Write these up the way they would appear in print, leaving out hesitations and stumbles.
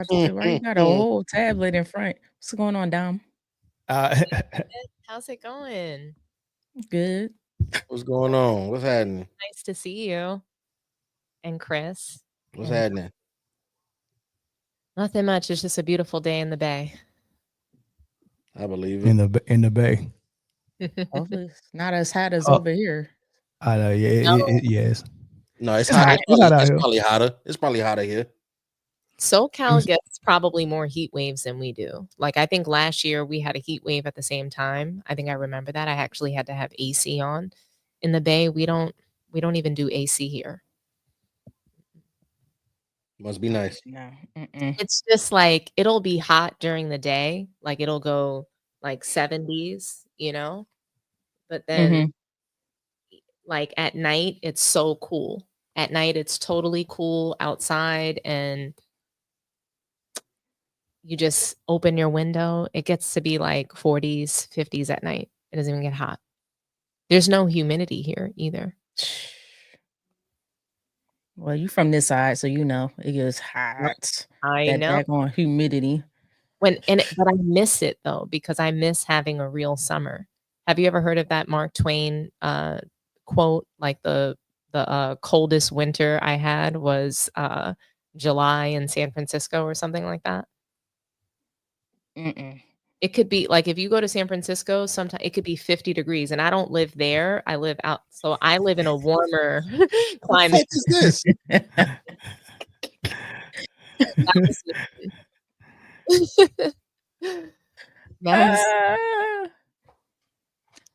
say, why you got a whole tablet in front? What's going on, Dom? Uh, How's it going? Good. What's going on? What's happening? Nice to see you and Chris. What's And happening? nothing much. It's just a beautiful day in the Bay. I believe in it. the Bay. Hopefully it's not as hot as Oh. over here. I know. Yeah. No. Yes. No, it's It's hot. hot. It's, It's hot out it's here. probably hotter. It's probably hotter here. SoCal gets probably more heat waves than we do. Like, I think last year we had a heat wave at the same time. I think I remember that. I actually had to have AC on. In the Bay, we don't even do AC here. Must be nice. No. Mm-mm. It's just like it'll be hot during the day, like it'll go like 70s, but then like at night it's so cool. At night it's totally cool outside, and you just open your window, it gets to be like 40s, 50s at night. It doesn't even get hot. There's no humidity here either. Well, you from this side, so you know it gets hot. I That know. daggone humidity. But I miss it though, because I miss having a real summer. Have you ever heard of that Mark Twain quote? Like the coldest winter I had was July in San Francisco or something like that. Mm-mm. It could be like if you go to San Francisco, sometimes it could be 50 degrees, and I don't live there. I live out, so I live in a warmer climate. What is this?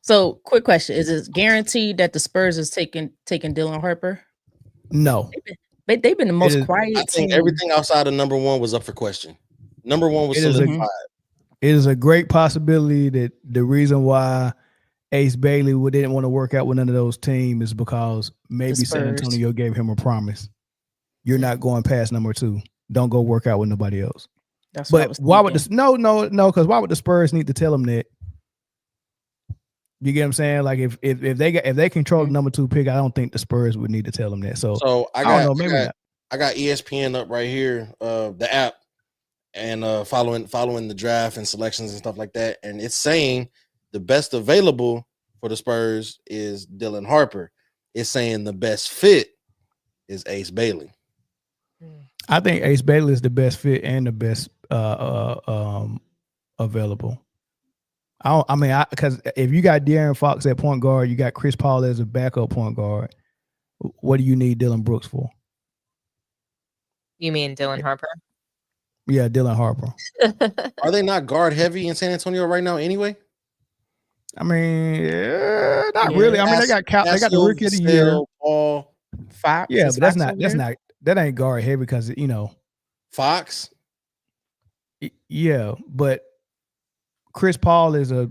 So, quick question: is it guaranteed that the Spurs is taking Dylan Harper? No. They've been the most quiet I think team. everything outside of number one was up for question. Number one was solidified. It is a great possibility that the reason why Ace Bailey didn't want to work out with none of those teams is because maybe San Antonio gave him a promise. You're not going past number 2. Don't go work out with nobody else. That's but why would because why would the Spurs need to tell him that? You get what I'm saying? Like if they control the number 2 pick, I don't think the Spurs would need to tell him that. So I don't know, I got ESPN up right here, the app, and following the draft and selections and stuff like that, and it's saying the best available for the Spurs is Dylan Harper. It's saying the best fit is Ace Bailey. I think Ace Bailey is the best fit and the best available. Because if you got De'Aaron Fox at point guard, you got Chris Paul as a backup point guard. What do you need Dylan Brooks for? You mean Dylan Harper? Yeah, Dylan Harper. Are they not guard heavy in San Antonio right now anyway? I mean, not really. I mean, they got the rookie of the year. Paul Fox. Yeah, but that ain't guard heavy because Fox. Yeah, but Chris Paul is a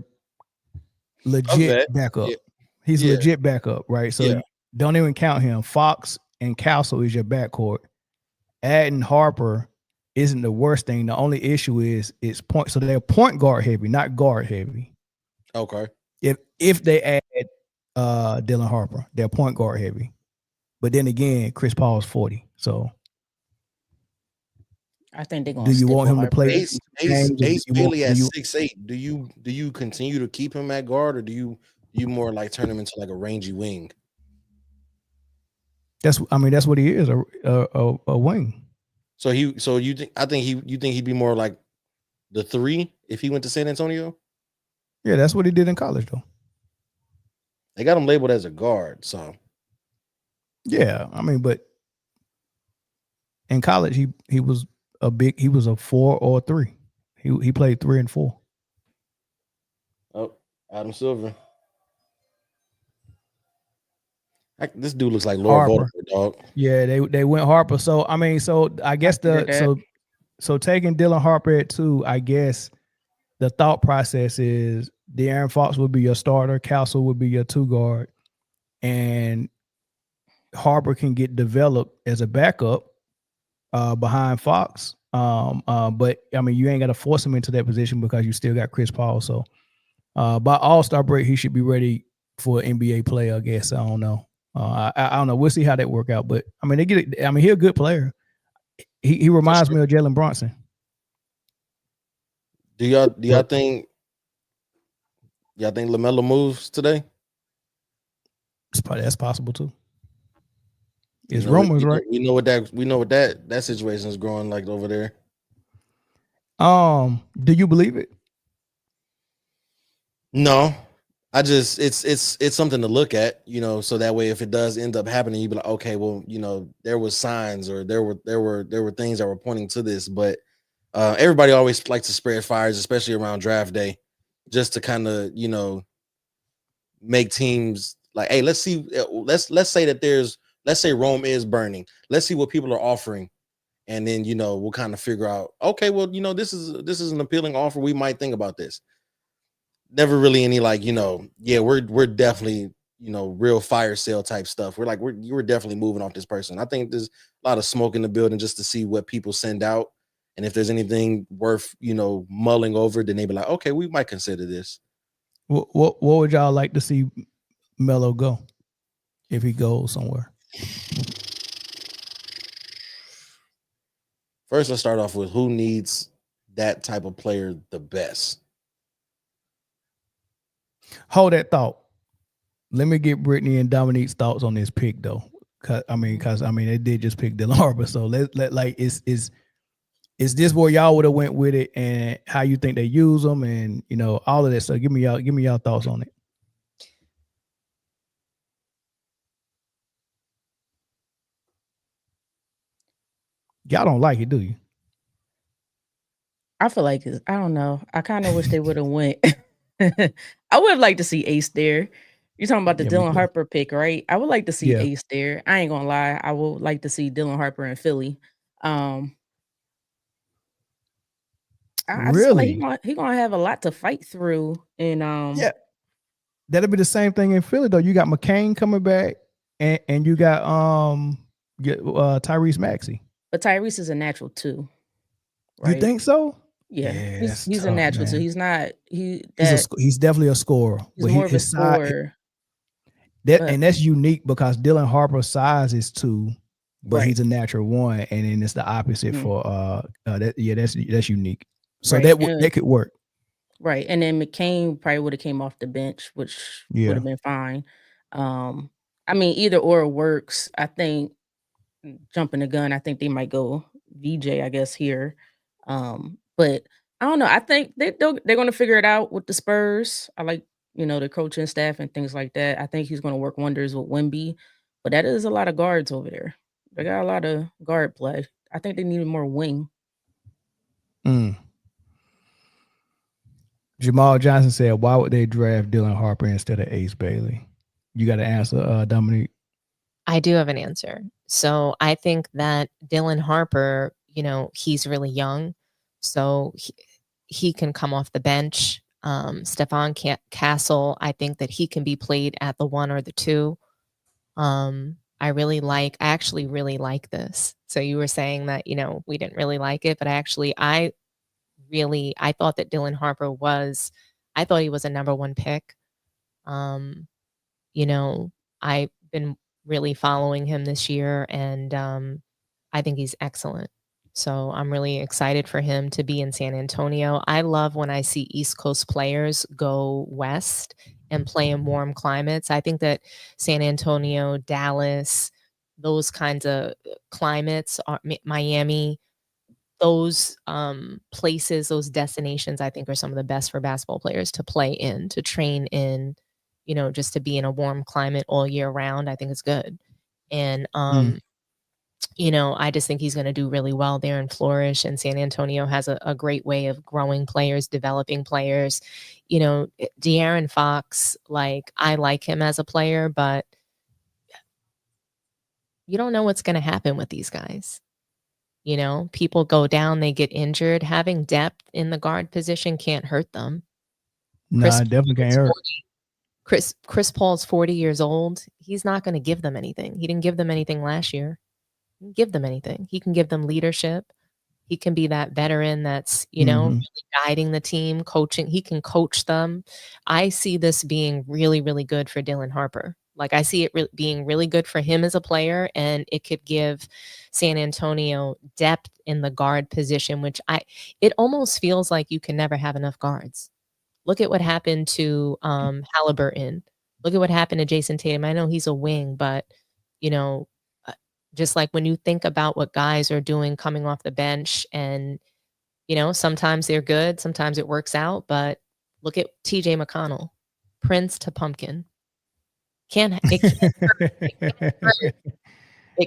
legit backup. Yeah. He's a legit backup, right? So don't even count him. Fox and Castle is your backcourt. Adding Harper isn't the worst thing. The only issue is it's point. So they're point guard heavy, not guard heavy. Okay. If they add Dylan Harper, they're point guard heavy. But then again, Chris Paul is 40. So I think they're gonna. Do you want him to play? Ace Bailey at 6'8". Do you continue to keep him at guard, or do you more like turn him into like a rangy wing? That's what he is, a wing. So you think he'd be more like the 3 if he went to San Antonio? Yeah, that's what he did in college though. They got him labeled as a guard, so yeah, I mean, but in college he was a 4 or 3. He played 3 and 4. Oh, Adam Silver. This dude looks like Lord Voldemort, dog. Yeah, they went Harper. So I mean, I guess so taking Dylan Harper at 2, I guess the thought process is De'Aaron Fox would be your starter, Castle would be your 2 guard, and Harper can get developed as a backup behind Fox. But I mean, you ain't got to force him into that position because you still got Chris Paul. So by All-Star break, he should be ready for an NBA player, I guess. I don't know. I don't know. We'll see how that work out. But I mean, he's a good player. He reminds me of Jalen Brunson. Do y'all think LaMelo moves today? That's possible too. It's You know, rumors, right? We know what that situation is growing like over there. Do you believe it? No, I just it's something to look at, you know, so that way if it does end up happening, you'd be like, okay, well, you know, there was signs or there were things that were pointing to this, but everybody always likes to spread fires, especially around draft day, just to kind of, you know, make teams like, hey, let's see, let's say Rome is burning. Let's see what people are offering. And then, you know, we'll kind of figure out, okay, well, you know, this is an appealing offer. We might think about this. Never really any like, you know, yeah, we're definitely, you know, real fire sale type stuff. We're like, we're definitely moving off this person. I think there's a lot of smoke in the building just to see what people send out. And if there's anything worth, you know, mulling over, then they be like, okay, we might consider this. What would y'all like to see Melo go if he goes somewhere? First, let's start off with who needs that type of player the best. Hold that thought. Let me get Brittany and Dominique's thoughts on this pick, though. Cause they did just pick Dylan Harper. So let like is this where y'all would have went with it, and how you think they use them, and you know all of that stuff. Give me y'all thoughts on it. Y'all don't like it, do you? I feel like I don't know. I kind of wish they would have went. I would have liked to see Ace there. You're talking about the Dylan Harper pick, right? I would like to see Ace there. I ain't gonna lie. I would like to see Dylan Harper in Philly. I just feel like he gonna have a lot to fight through. And yeah, that'll be the same thing in Philly though. You got McCain coming back, and you got Tyrese Maxey. But Tyrese is a natural too. Right? You think so? Yeah, he's tough, a natural man. too. He's not. He's definitely a scorer. He's more of a scorer. And that's unique because Dylan Harper's size is 2, but he's a natural 1, and then it's the opposite for that. Yeah, that's unique. So that could work. Right, and then McCain probably would have came off the bench, which would have been fine. I mean, either or works. I think jumping the gun. I think they might go VJ. I guess here, but I don't know. I think they're going to figure it out with the Spurs. I like, you know, the coaching staff and things like that. I think he's going to work wonders with Wemby, but that is a lot of guards over there. They got a lot of guard play. I think they needed more wing. Jamal Johnson said, why would they draft Dylan Harper instead of Ace Bailey? You got to answer, Dominique. I do have an answer. So I think that Dylan Harper, you know, he's really young, so he can come off the bench. Stefan Castle, I think that he can be played at the 1 or the 2. I actually really like this. So you were saying that, you know, we didn't really like it, but I thought that Dylan Harper I thought he was a number 1 pick. You know, I've been really following him this year, and I think he's excellent. So I'm really excited for him to be in San Antonio. I love when I see East Coast players go west and play in warm climates. I think that San Antonio, Dallas, those kinds of climates, Miami, those places, those destinations, I think are some of the best for basketball players to play in, to train in, you know, just to be in a warm climate all year round. I think it's good. And, you know, I just think he's going to do really well there and flourish. And San Antonio has a great way of growing players, developing players. You know, De'Aaron Fox, like, I like him as a player, but you don't know what's going to happen with these guys. You know, people go down, they get injured. Having depth in the guard position can't hurt them. No, it definitely can't hurt. Chris Paul's 40 years old. He's not going to give them anything. He didn't give them anything last year. He didn't give them anything. He can give them leadership. He can be that veteran that's, you know, really guiding the team, coaching. He can coach them. I see this being really, really good for Dylan Harper. Like, I see it being really good for him as a player, and it could give San Antonio depth in the guard position, which it almost feels like you can never have enough guards. Look at what happened to Halliburton. Look at what happened to Jason Tatum. I know he's a wing, but, you know, just like when you think about what guys are doing coming off the bench, and, you know, sometimes they're good, sometimes it works out, but look at TJ McConnell, Prince to Pumpkin. It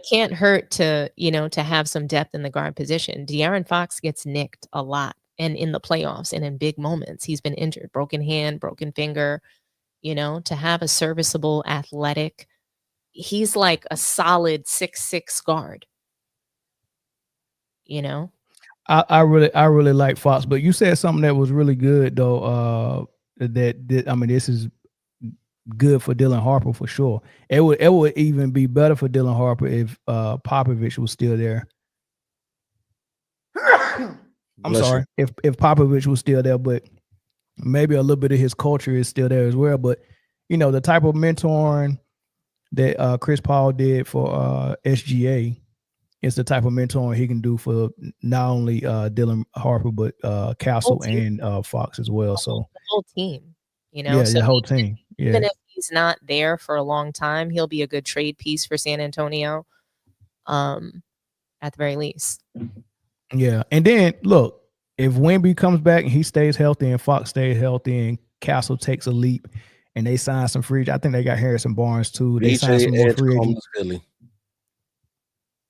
can't hurt to, you know, to have some depth in the guard position. De'Aaron Fox gets nicked a lot, and in the playoffs and in big moments, he's been injured, broken hand, broken finger, you know, to have a serviceable, athletic, he's like a solid 6'6" guard, you know? I really like Fox, but you said something that was really good though. That I mean, this is good for Dylan Harper for sure. It would even be better for Dylan Harper if Popovich was still there. I'm sorry, if Popovich was still there, but maybe a little bit of his culture is still there as well. But you know, the type of mentoring that Chris Paul did for SGA is the type of mentoring he can do for not only Dylan Harper but Castle and Fox as well. So the whole team, you know, yeah, so the whole team. Yeah. Even if he's not there for a long time, he'll be a good trade piece for San Antonio, at the very least. Yeah, and then look, if Wemby comes back and he stays healthy and Fox stays healthy and Castle takes a leap and they sign some free agents, I think they got Harrison Barnes too. They signed some more free agents.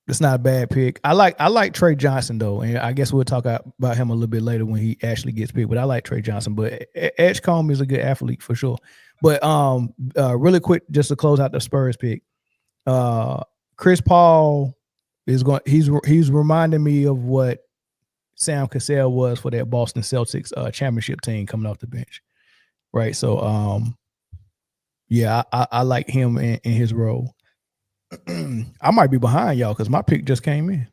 It's not a bad pick. I like Trey Johnson though, and I guess we'll talk about him a little bit later when he actually gets picked. But I like Trey Johnson. But Edgecombe is a good athlete for sure. But really quick, just to close out the Spurs pick, Chris Paul is going. He's reminding me of what Sam Cassell was for that Boston Celtics championship team coming off the bench, right? So yeah, I like him in his role. I might be behind y'all because my pick just came in.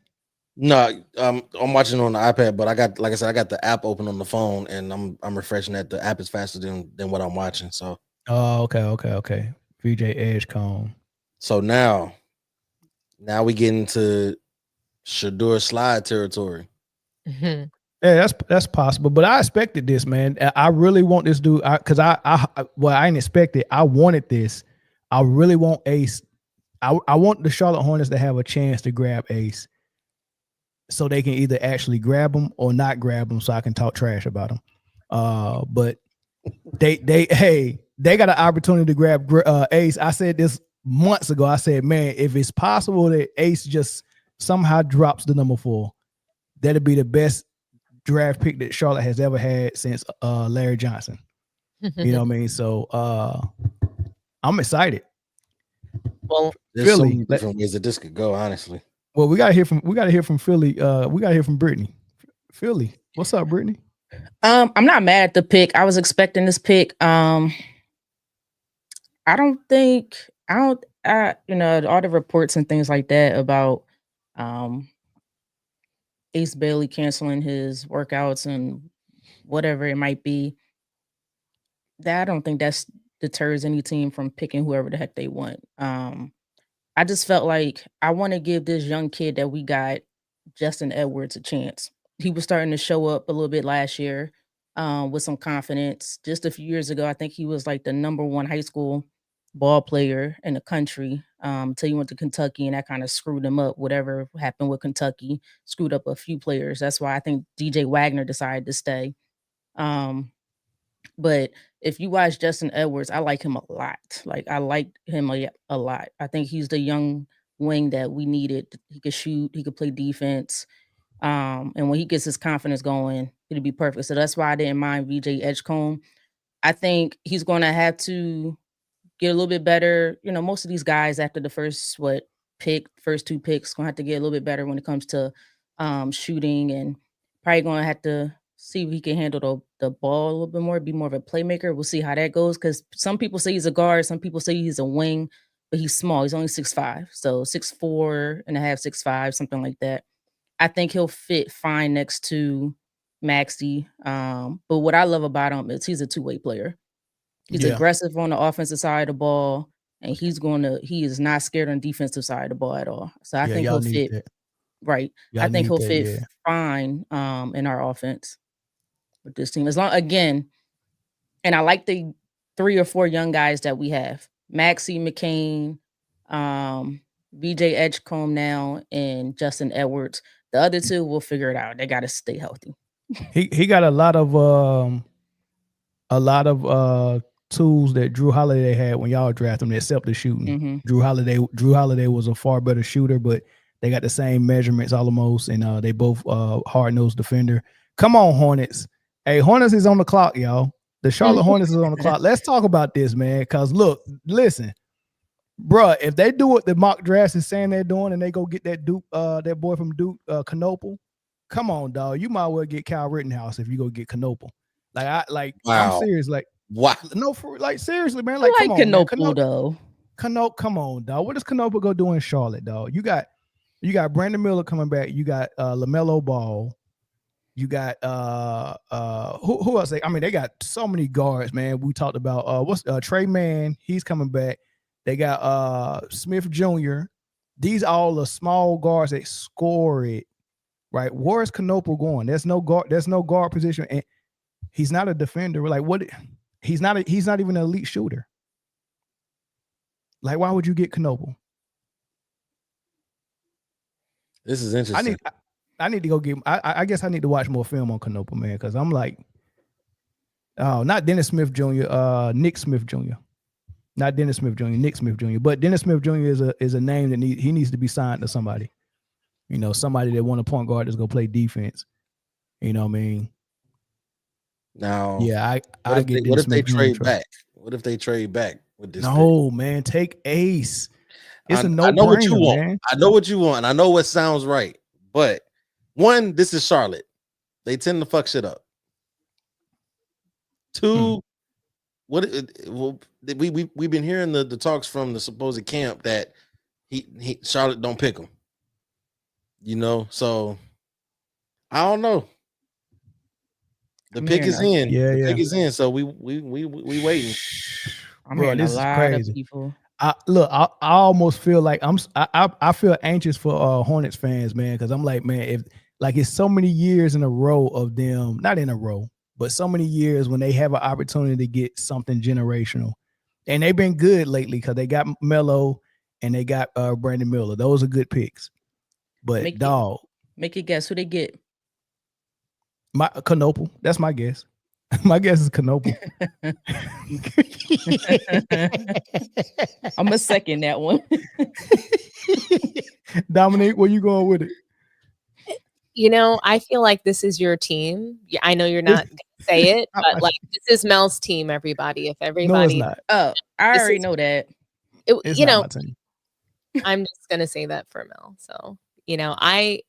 No, I'm watching on the iPad, but I got, like I said, I got the app open on the phone, and I'm refreshing that. The app is faster than what I'm watching. So, okay. VJ Edgecombe. So now we get into Shedeur slide territory. Mm-hmm. Yeah, that's possible, but I expected this, man. I really want this dude because I didn't expect it. I wanted this. I really want Ace. I want the Charlotte Hornets to have a chance to grab Ace so they can either actually grab him or not grab him so I can talk trash about him. But they got an opportunity to grab Ace. I said this months ago. I said, man, if it's possible that Ace just somehow drops the number 4, that'd be the best draft pick that Charlotte has ever had since Larry Johnson. You know what I mean? So I'm excited. Well, there's so many different ways that this could go, honestly. Well, we gotta hear from Philly. We gotta hear from Brittany. Philly, what's up, Brittany? I'm not mad at the pick. I was expecting this pick. I don't you know, all the reports and things like that about Ace Bailey canceling his workouts and whatever it might be. That I don't think that deters any team from picking whoever the heck they want. I just felt like I want to give this young kid that we got, Justin Edwards, a chance. He was starting to show up a little bit last year with some confidence. Just a few years ago, I think he was like the number 1 high school ball player in the country until he went to Kentucky, and that kind of screwed him up. Whatever happened with Kentucky screwed up a few players. That's why I think DJ Wagner decided to stay. But if you watch Justin Edwards, I like him a lot. Like, I like him a lot. I think he's the young wing that we needed. He could shoot, he could play defense. And when he gets his confidence going, it'll be perfect. So that's why I didn't mind VJ Edgecombe. I think he's going to have to get a little bit better. You know, most of these guys after the first 2 picks going to have to get a little bit better when it comes to shooting, and probably going to have to see if he can handle the ball a little bit more, be more of a playmaker. We'll see how that goes, because some people say he's a guard, some people say he's a wing, but he's small. He's only 6'5", so 6'4 and a half, 6'5", something like that. I think he'll fit fine next to Maxey. But what I love about him is he's a two-way player. He's aggressive on the offensive side of the ball. and he is not scared on the defensive side of the ball at all. So I think he'll fit right. I think he'll fit fine in our offense with this team. As long again, and I like the 3 or 4 young guys that we have. Maxie McCain, BJ Edgecombe now, and Justin Edwards. The other 2 will figure it out. They got to stay healthy. He got a lot of tools that Drew Holiday had when y'all drafted him, except the shooting. Drew Holiday was a far better shooter, but they got the same measurements almost, and they both hard-nosed defender. Come on, Hornets. Hey, Hornets is on the clock, y'all. The Charlotte Hornets is on the clock. Let's talk about this, man, because listen, bruh, if they do what the mock draft is saying they're doing and they go get that Duke, that boy from Duke, Knoepel, come on, dog. You might well get Kyle Rittenhouse if you go get Knoepel. Wow. I'm serious. No, seriously, man. Like, come on, Knoepel, though. Come on, dog. What does Knoepel go do in Charlotte, dog? You got Brandon Miller coming back. You got LaMelo Ball. You got who else? They got so many guards, man. We talked about Trey Mann. He's coming back. They got Smith Jr. These all are small guards that score it. Right? Where's Knoepel going? There's no guard position, and he's not a defender. Like, what? He's not even an elite shooter. Like, why would you get Knoepel? This is interesting. I need to go get. I guess I need to watch more film on Knoepel, man, because I'm like, oh, not Dennis Smith Jr. Nick Smith Jr. Not Dennis Smith Jr. Nick Smith Jr. But Dennis Smith Jr. is a name that he needs to be signed to somebody. You know, somebody that want a point guard that's gonna play defense. You know what I mean? Now, yeah, what if they trade back? What if they trade back with this? No, man, take Ace. It's a no-brainer, I know what you want. man. I know what you want, and I know what sounds right. But one, this is Charlotte. They tend to fuck shit up. 2, we've been hearing the talks from the supposed camp that Charlotte don't pick him. You know, so I don't know. The pick is in. The pick is in. So we waiting. I'm hearing a lot of people. I almost feel like I feel anxious for Hornets fans, man, because I'm like, man, if it's so many years in a row of them, not in a row, but so many years when they have an opportunity to get something generational, and they've been good lately because they got Melo and they got Brandon Miller. Those are good picks. But make a guess who they get. My Knoepel. That's my guess. My guess is Knoepel. I'm gonna second that one. Dominique, where you going with it? You know, I feel like this is your team. Yeah, I know you're not gonna say it, but like this is Mel's team. Everybody, if everybody, no, it's not. Oh, I already know that. You know, I'm just gonna say that for Mel. So you know, I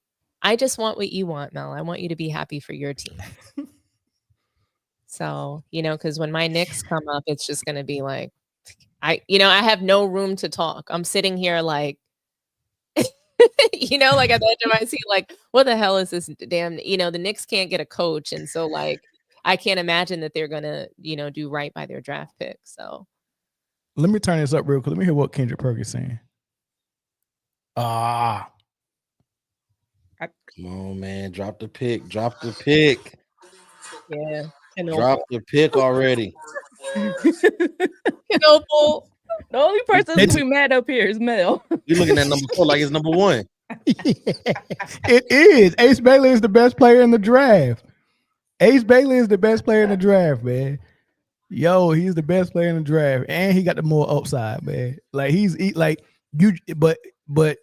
just want what you want, Mel. I want you to be happy for your team. So, you know, because when my Knicks come up, it's just going to be like, I have no room to talk. I'm sitting here like, you know, like at the edge of my seat, like, what the hell is this damn, you know, the Knicks can't get a coach. And so like, I can't imagine that they're going to, you know, do right by their draft pick. So let me turn this up real quick. Let me hear what Kendrick Perkins is saying. Come on, man. Drop the pick. Yeah. Drop the pick already. Knoepel. The only person that's be mad up here is Mel. You're looking at number 4 like it's number 1. It is. Ace Bailey is the best player in the draft. Ace Bailey is the best player in the draft, man. Yo, he's the best player in the draft, and he got the more upside, man. Like but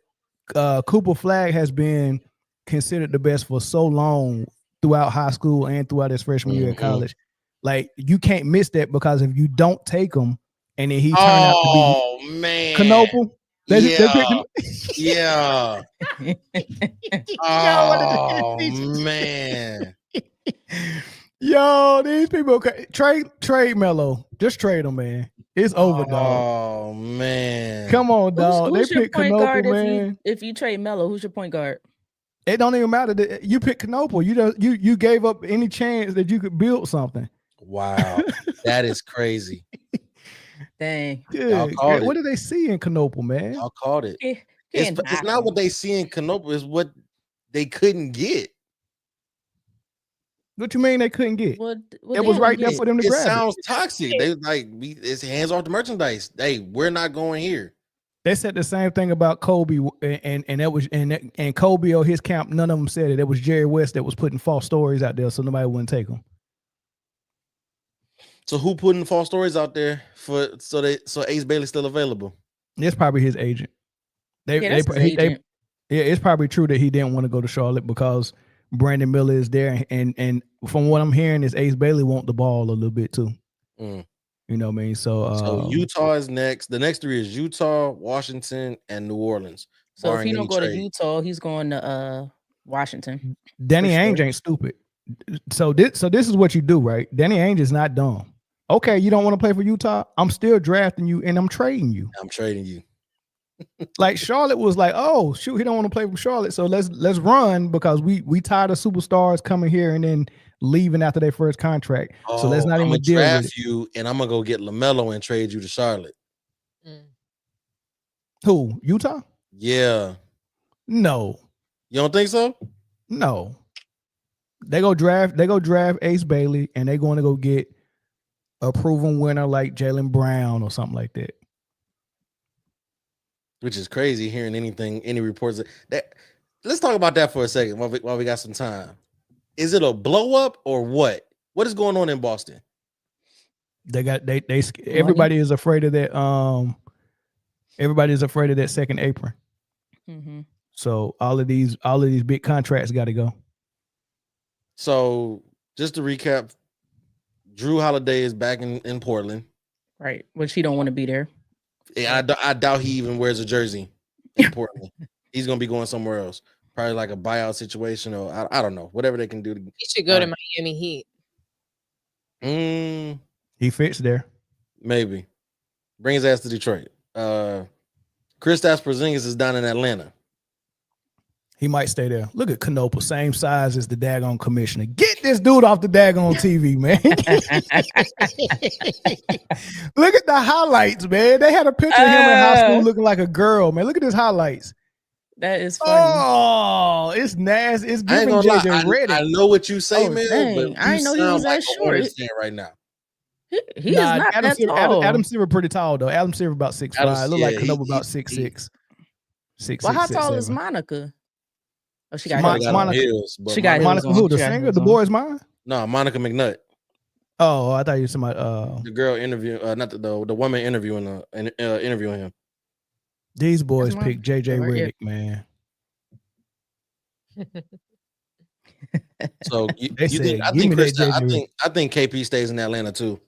Cooper Flagg has been considered the best for so long throughout high school and throughout his freshman year at college. Like, you can't miss that, because if you don't take him and then he turned out to be Knoepel, yeah. Oh man. Yo, these people trade Melo. Just trade him, man. It's over, dog. Oh man. Come on, dog. Who's they pick Knoepel, man. If you trade Melo, who's your point guard? It don't even matter. You pick Knoepel. You gave up any chance that you could build something. Wow, that is crazy. Dang. Y'all called what it. do they see in Knope, man? Y'all called it. It's not what they see in Knope. It's what they couldn't get. What you mean they couldn't get? What it was right there for them to grab. It sounds toxic. They like it's hands off the merchandise. Hey, we're not going here. They said the same thing about Kobe, and that was and Kobe or his camp. None of them said it. It was Jerry West that was putting false stories out there, so nobody wouldn't take them. So who putting false stories out there so Ace Bailey's still available? It's probably his agent. It's probably true that he didn't want to go to Charlotte because Brandon Miller is there, and from what I'm hearing, is Ace Bailey want the ball a little bit too. You know what I mean? So Utah is next. The next three is Utah, Washington, and New Orleans. So if he don't go to Utah, he's going to Washington. Danny Ainge ain't stupid. So this is what you do, right? Danny Ainge is not dumb. Okay, you don't want to play for Utah? I'm still drafting you and I'm trading you. Like Charlotte was like, oh shoot, he don't want to play for Charlotte, so let's run because we tired of superstars coming here and then leaving after their first contract. So let's not even deal with it. You and I'm gonna go get LaMelo and trade you to Charlotte. Who? Utah? Yeah. No. You don't think so? No. They go draft Ace Bailey and they're going to go get a proven winner like Jaylen Brown or something like that. Which is crazy hearing any reports that. Let's talk about that for a second while we got some time. Is it a blow up or what? What is going on in Boston? Everybody is afraid of that. Everybody is afraid of that second apron. Mm-hmm. So all of these big contracts got to go. So just to recap, Drew Holiday is back in Portland, right? Which he don't want to be there. Yeah, I doubt he even wears a jersey in Portland. He's gonna be going somewhere else, probably like a buyout situation, or I don't know, whatever they can do. He should go to Miami Heat. He fits there. Maybe bring his ass to Detroit. Kristaps Porzingis is down in Atlanta. He might stay there. Look at Knope, same size as the daggone commissioner. Get this dude off the daggone TV, man. Look at the highlights, man. They had a picture of him in high school looking like a girl, man. Look at his highlights. That is funny. Oh, it's nasty. It's giving JJ Redick. I know what you say, man. Dang. But I know he was that short right now. He is not that tall. Adam Silver pretty tall though. Adam Silver about 6'5". Look like Knope about 6'6". Well, how tall is Monica? Oh, she got Monica. She got Monica who? The singer? The Boy Is Mine? No, Monica McNutt. Oh, I thought you were somebody. The girl interview, not the woman interviewing him. These boys pick JJ Redick, man. So I think KP stays in Atlanta too.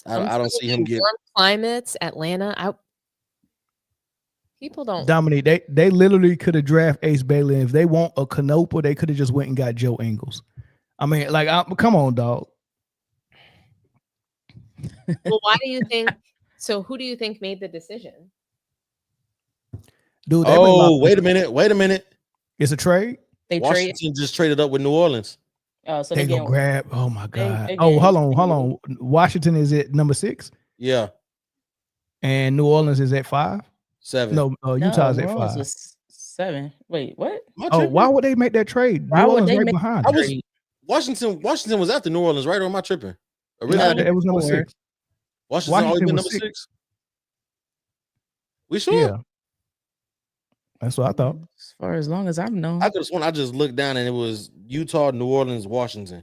I don't see him get warm climates. Atlanta, people don't. Dominique, they literally could have drafted Ace Bailey. If they want a Knope, they could have just went and got Joe Ingles. I mean, like, come on, dog. Well, why do you think? So, who do you think made the decision? Dude, wait a minute. It's a trade. Washington just traded up with New Orleans. Oh, so they gonna grab. Oh my God. Hold on. Washington is at number 6. Yeah. And New Orleans is at 5. 7. No, Utah's at 5. 7. Wait, what? Why would they make that trade? Why would they make behind? Washington was after New Orleans, right? Or am I tripping? No, it was number 6. Washington always been number 6. We sure? Yeah. That's what I thought. As long as I've known. I just looked down and it was Utah, New Orleans, Washington.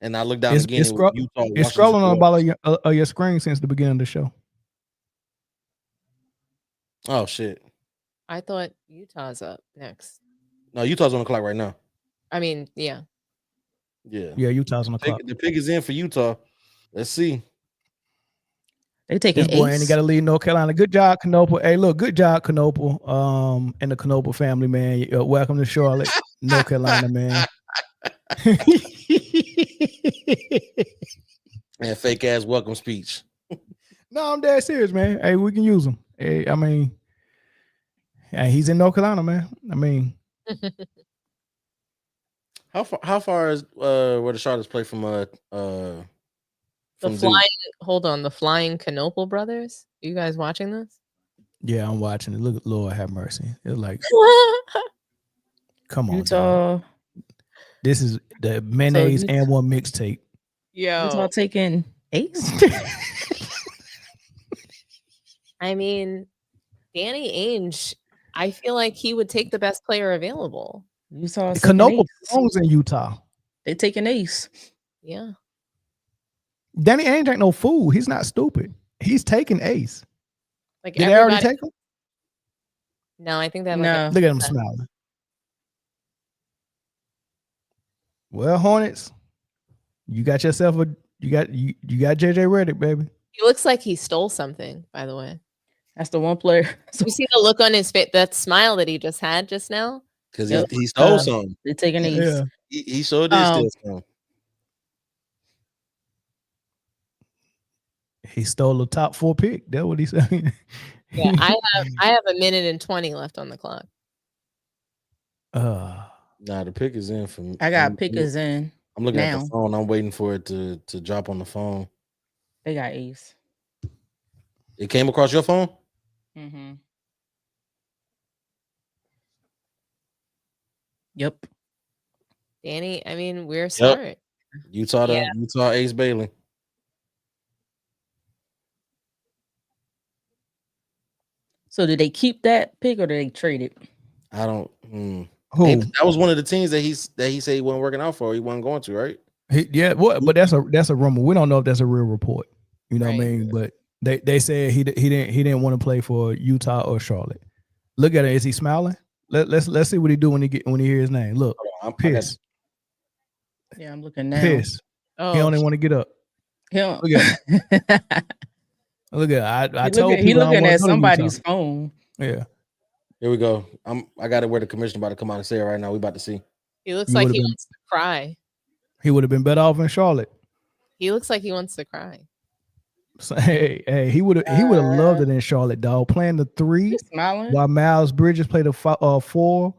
And I looked down again. It's scrolling on the bottom of your screen since the beginning of the show. Oh, shit. I thought Utah's up next. No, Utah's on the clock right now. I mean, yeah. Yeah. Yeah, Utah's on the clock. The pick is in for Utah. Let's see. They taking this boy, and he got to leave North Carolina. Good job, Knope. Hey, look, good job, Knope. And the Knope family, man. Welcome to Charlotte, North Carolina, man. And fake ass welcome speech. No, I'm dead serious, man. Hey, we can use him. Hey, I mean, he's in North Carolina, man. I mean, how far is where the Charlottes play from The flying Canopal brothers. You guys watching this? Yeah, I'm watching it. Look, Lord have mercy. It's like, come on, Utah. dog. This is the mayonnaise and one mixtape. Yo, Utah taking Ace. I mean, Danny Ainge. I feel like he would take the best player available. Utah. Canopal belongs in Utah. They taking Ace. Yeah. Danny Ainge ain't no fool. He's not stupid. He's taking Ace. Like, did they already take him? No, I think that. No. Look at him smiling. Well, Hornets, you got yourself you got JJ Redick, baby. He looks like he stole something, by the way. That's the one player. You see the look on his face, that smile that he just had just now? Because he stole something. They're taking Ace. Yeah. He sure did steal something. He stole a top 4 pick. That's what he's saying. Yeah, I have a minute and 20 left on the clock. Nah, the pick is in for me. I got pickers in. I'm looking at the phone. I'm waiting for it to drop on the phone. They got Ace. It came across your phone? Mm-hmm. Yep. Danny, I mean, we're smart. Utah Ace Bailey. So did they keep that pick or did they trade it? I don't. Who? That was one of the teams that he said he wasn't working out for. He wasn't going to, right? But that's a rumor. We don't know if that's a real report. You know what I mean? But they said he didn't want to play for Utah or Charlotte. Look at it. Is he smiling? Let's see what he do when he hear his name. Look, I'm pissed. Yeah, I'm looking now. Pissed. Oh, he only want to get up. Look at Look at I told people he looking at somebody's phone. Yeah. Here we go. I got it where the commissioner about to come out and say it right now. We about to see. He looks like he wants to cry. He would have been better off in Charlotte. He looks like he wants to cry. So, hey, he would have loved it in Charlotte, dog. Playing the 3 while Miles Bridges played the 4,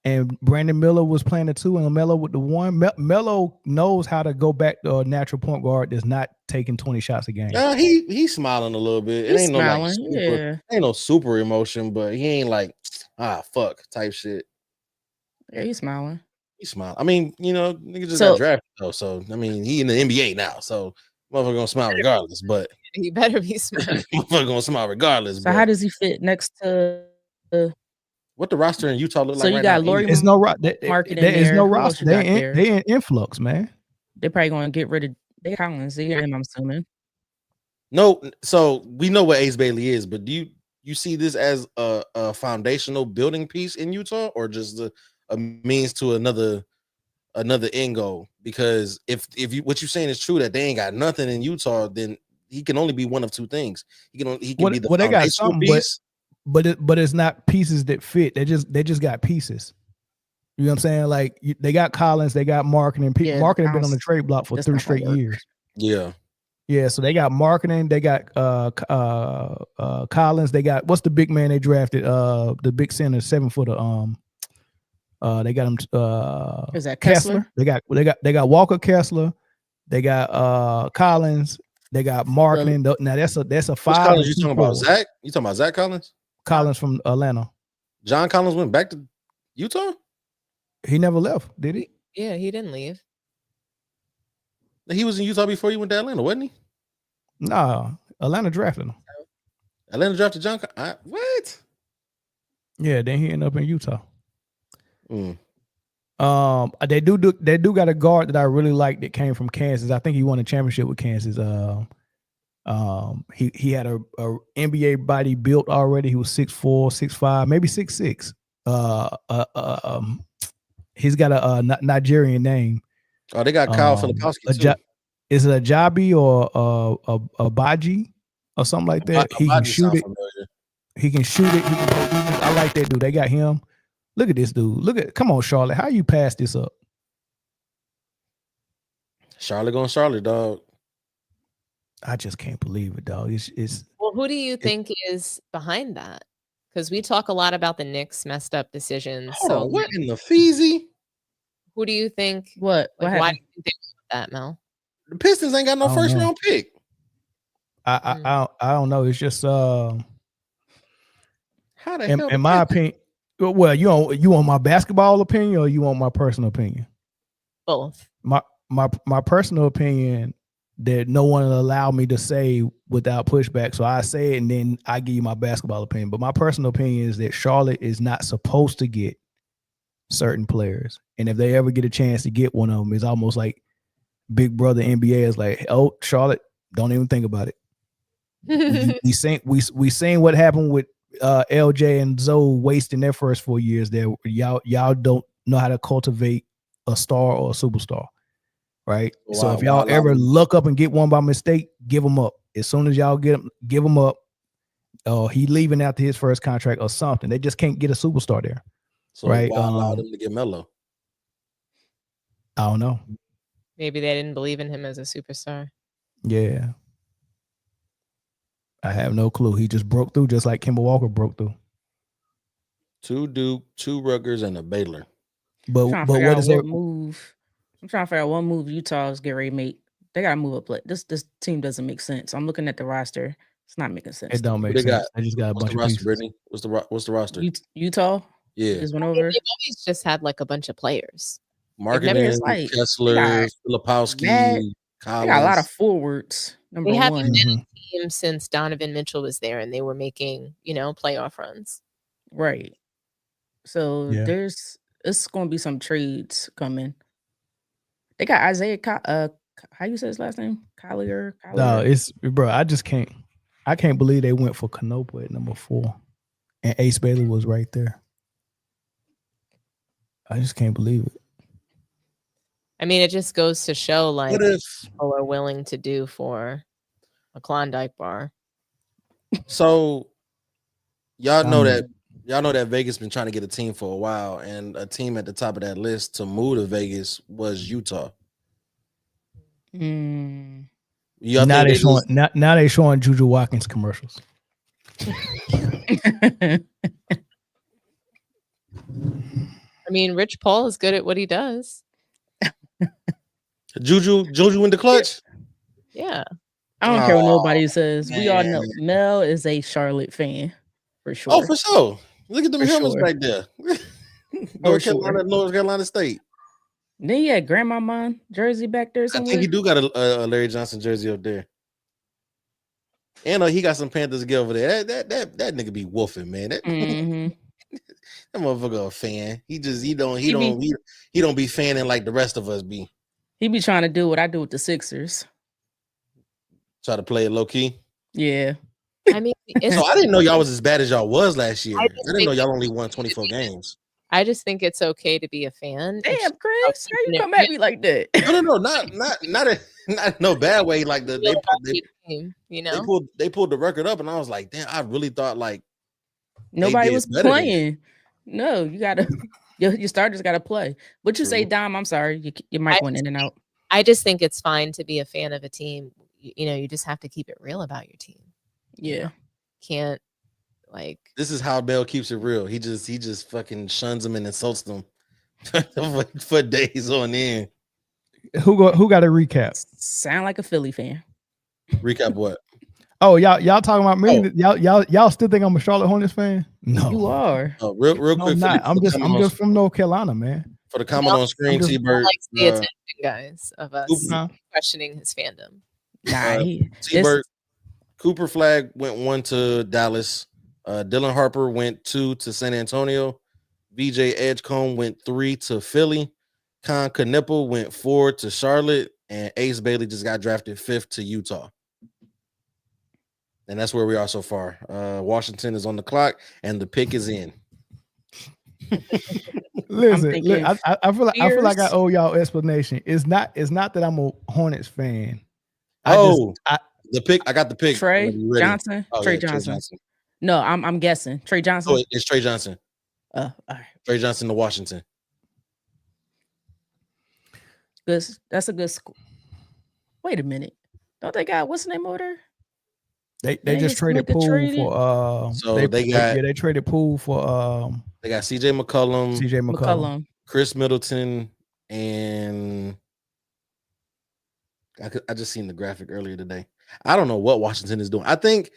and Brandon Miller was playing the 2, and Melo with the 1. Melo knows how to go back to a natural point guard that's not taking 20 shots a game. He's smiling a little bit. It ain't smiling, ain't no super emotion, but he ain't like fuck type shit. Yeah, he's smiling. He's smiling. I mean, nigga just got drafted though, so I mean, he in the NBA now, so motherfucker gonna smile regardless. But he better be smiling. Motherfucker gonna smile regardless. So how does he fit next to? What the roster in Utah look like? So you got Laurie. There's no market. There is no roster. They in influx, man. They're probably going to get rid of Dave Collins. They hear him, I'm assuming. No, so we know what Ace Bailey is, but do you see this as a foundational building piece in Utah, or just a means to another end goal? Because if what you're saying is true, that they ain't got nothing in Utah, then he can only be one of 2 things. He can be the foundational piece. But it's not pieces that fit. They just got pieces. You know what I'm saying? Like they got Collins, they got marketing. Marketing been on the trade block for 3 straight years. Yeah. So they got marketing. They got Collins. They got what's the big man they drafted? The big center, 7-footer. They got him. Is that Kessler? They got Walker Kessler. They got Collins. They got marketing. Now that's a 5. Which Collins you talking about? Zach? You talking about Zach Collins? Collins from Atlanta. John Collins went back to Utah? He never left, did he? Yeah, he didn't leave. He was in Utah before he went to Atlanta, wasn't he? Nah, Atlanta drafted him. Atlanta drafted John. What? Yeah, then he ended up in Utah. They do got a guard that I really like that came from Kansas. I think he won a championship with Kansas. He had a NBA body built already. He was 6'4", 6'5", maybe 6'6". He's got a Nigerian name. Oh, they got Kyle Filipowski too. Is it Ajabi or a Baji or something like that? He can shoot it. He can shoot it. I like that dude. They got him. Look at this dude. Come on, Charlotte. How you pass this up? Charlotte going Charlotte, dog. I just can't believe it, dog. It's well, who do you think is behind that? Because we talk a lot about the Knicks' messed up decisions. What in the Feezy? Who do you think? What? Why do you think that, Mel? The Pistons ain't got no first round pick. I don't know. It's just how the hell? In my opinion, well, you want my basketball opinion or you want my personal opinion? Both. My personal opinion that no one will allow me to say without pushback. So I say it and then I give you my basketball opinion. But my personal opinion is that Charlotte is not supposed to get certain players. And if they ever get a chance to get one of them, it's almost like Big Brother NBA is like, oh, Charlotte, don't even think about it. we seen what happened with LJ and Zoe wasting their first 4 years there. Y'all don't know how to cultivate a star or a superstar, right? Wow, so if y'all ever look up and get one by mistake, give them up. As soon as y'all get them, give them up. He leaving after his first contract or something. They just can't get a superstar there, so right? Why allow them to get Melo? I don't know. Maybe they didn't believe in him as a superstar. Yeah. I have no clue. He just broke through just like Kemba Walker broke through. 2 Duke, 2 Rutgers, and a Baylor. But what is that move? I'm trying to figure out what move Utah's get ready to make. They gotta move up. This team doesn't make sense. I'm looking at the roster. It's not making sense. It don't make sense. I just got a bunch of pieces. Brittany? What's the roster? Utah? Yeah. Just went over. They've always just had like a bunch of players. Marketing, like, Kessler, Filipowski, Collins. They got a lot of forwards. They haven't been a team since Donovan Mitchell was there and they were making, playoff runs. Right. So it's going to be some trades coming. They got Isaiah, how you say his last name? Collier? No, I can't believe they went for Canopa at number 4. And Ace Bailey was right there. I just can't believe it. I mean, it just goes to show like what people are willing to do for a Klondike bar. So y'all know that Vegas been trying to get a team for a while, and a team at the top of that list to move to Vegas was Utah. Now they showing Juju Watkins commercials. I mean, Rich Paul is good at what he does. Juju in the clutch. Yeah. I don't care what nobody says. Man. We all know Mel is a Charlotte fan for sure. Oh, for sure. Look at them helmets back there. North Carolina State. Then you had Grandmama jersey back there somewhere. I think he do got a Larry Johnson jersey up there. And he got some Panthers to get over there. That nigga be wolfing, man. That motherfucker a fan. He don't be fanning like the rest of us be. He be trying to do what I do with the Sixers. Try to play it low key. Yeah. I mean, so I didn't know y'all was as bad as y'all was last year. I didn't know y'all only won 24 games. I just think it's okay to be a fan. Damn, Chris, how you come at me like that? No, not no bad way. Like they pulled the record up, and I was like, damn, I really thought like nobody was playing. No, you gotta your starters gotta play. What you say, Dom? I'm sorry, your mic went in and out. I just think it's fine to be a fan of a team. You just have to keep it real about your team. Yeah, can't like. This is how Bell keeps it real. He just fucking shuns them and insults them for days on end. Who got a recap? Sound like a Philly fan. Recap what? Oh, y'all talking about me? Y'all still think I'm a Charlotte Hornets fan? No, you are. Oh, real quick. I'm just from North Carolina, man. For the comment on screen, T-Bird likes the attention, guys, of us questioning his fandom. Nah, T-Bird. Cooper Flag went 1 to Dallas. Dylan Harper went 2 to San Antonio. VJ Edgecombe went 3 to Philly. Con Knipple went 4 to Charlotte. And Ace Bailey just got drafted 5th to Utah. And that's where we are so far. Washington is on the clock, and the pick is in. Listen, I feel like I owe y'all explanation. It's not that I'm a Hornets fan. The pick. I got the pick. Trey Johnson. Oh, Trey Johnson. No, I'm guessing Trey Johnson. Oh, it's Trey Johnson. All right. Trey Johnson to Washington. That's a good school. Wait a minute. Don't they got what's the name over there? They just traded Poole for they traded Poole for they got CJ McCollum, Chris Middleton, and I just seen the graphic earlier today. I don't know what Washington is doing. I think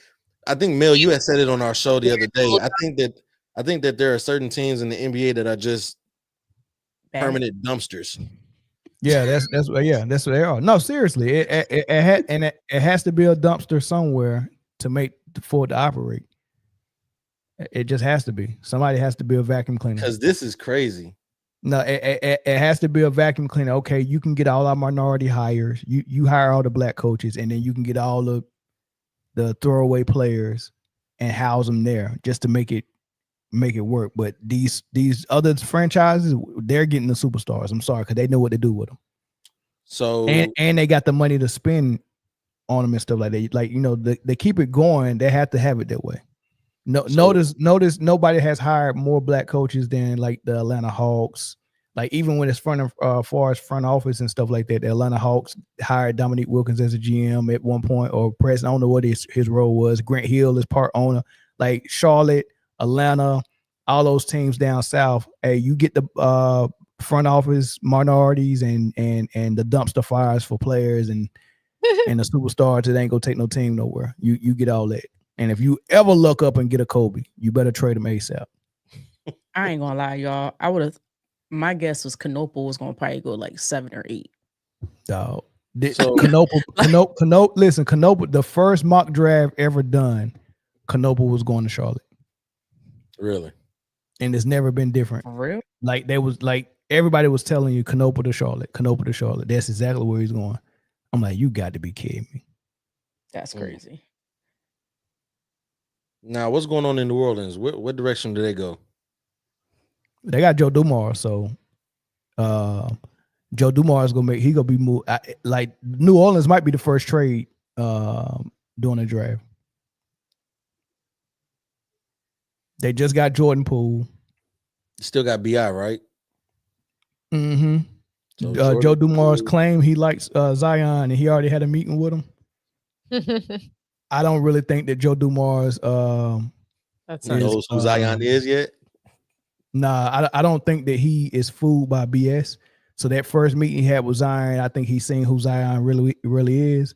Mel, you had said it on our show the other day. I think that there are certain teams in the NBA that are just permanent dumpsters. Yeah, that's what they are. No, seriously, it has to be a dumpster somewhere for it to operate. It just has to be. Somebody has to be a vacuum cleaner. Because this is crazy. No, it has to be a vacuum cleaner. Okay, you can get all our minority hires. You hire all the black coaches, and then you can get all the throwaway players and house them there just to make it work. But these other franchises, they're getting the superstars. I'm sorry, because they know what to do with them. So and they got the money to spend on them and stuff like that. Like, you know, they keep it going. They have to have it that way. No, notice nobody has hired more black coaches than like the Atlanta Hawks. Like, even when it's far as front office and stuff like that, the Atlanta Hawks hired Dominique Wilkins as a GM at one point, or president. I don't know what his role was. Grant Hill is part owner. Like Charlotte, Atlanta, all those teams down south. Hey, you get the front office minorities and the dumpster fires for players and the superstars that ain't gonna take no team nowhere. You get all that. And if you ever look up and get a Kobe, you better trade him ASAP. I ain't gonna lie, y'all. My guess was Knoble was gonna probably go like 7 or 8. Dog. So Knoble, listen, Knoble, the first mock draft ever done, Knoble was going to Charlotte. Really? And it's never been different. For real? Like, they was like, everybody was telling you Knoble to Charlotte. That's exactly where he's going. I'm like, you got to be kidding me. That's crazy. Now, what's going on in New Orleans? What direction do they go? They got Joe Dumars, so Joe Dumars gonna be moved. Like, New Orleans might be the first trade during the draft. They just got Jordan Poole. Still got BI, right? Mm-hmm. So Joe Dumars claimed he likes Zion, and he already had a meeting with him. I don't really think that Joe Dumars knows who Zion is yet. Nah, I don't think that he is fooled by BS. So that first meeting he had with Zion, I think he's seen who Zion really is.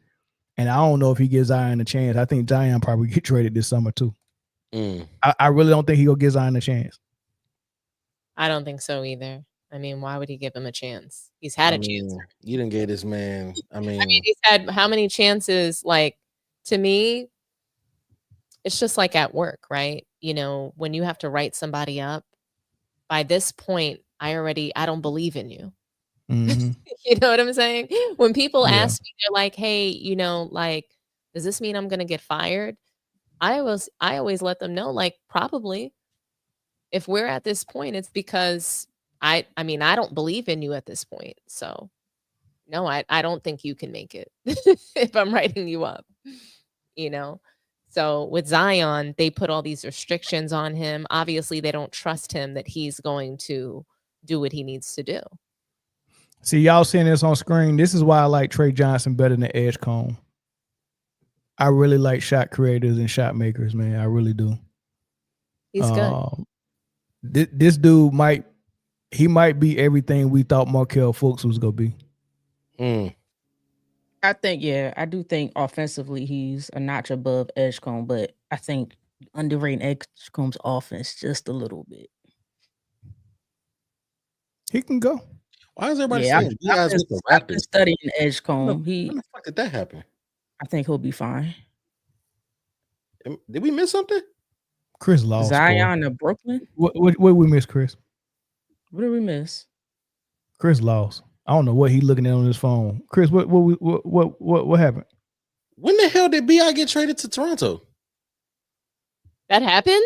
And I don't know if he gives Zion a chance. I think Zion probably get traded this summer too. I really don't think he'll give Zion a chance. I don't think so either. I mean, why would he give him a chance? He's had a chance. You didn't get this man. I mean, he's had how many chances? Like, to me, it's just like at work, right? You know, when you have to write somebody up, by this point, I don't believe in you. Mm-hmm. You know what I'm saying? When people ask me, they're like, hey, you know, like, does this mean I'm going to get fired? I always let them know, like, probably. If we're at this point, it's because I mean, I don't believe in you at this point. So no, I don't think you can make it if I'm writing you up, you know? So with Zion, they put all these restrictions on him. Obviously, they don't trust him that he's going to do what he needs to do. See, y'all seeing this on screen. This is why I like Trey Johnson better than Edgecombe. I really like shot creators and shot makers, man. I really do. He's good. This dude might be everything we thought Markelle Fultz was gonna be. I do think offensively he's a notch above Edgecombe, but I think underrating Edgecombe's offense just a little bit. He can go. Why is everybody saying you guys with the Raptors? I've been studying Edgecombe. When the fuck did that happen? I think he'll be fine. Did we miss something? Chris lost. Zion to Brooklyn. What we miss, Chris? What did we miss? Chris lost. I don't know what he looking at on his phone. Chris, what happened? When the hell did BI get traded to Toronto? That happened?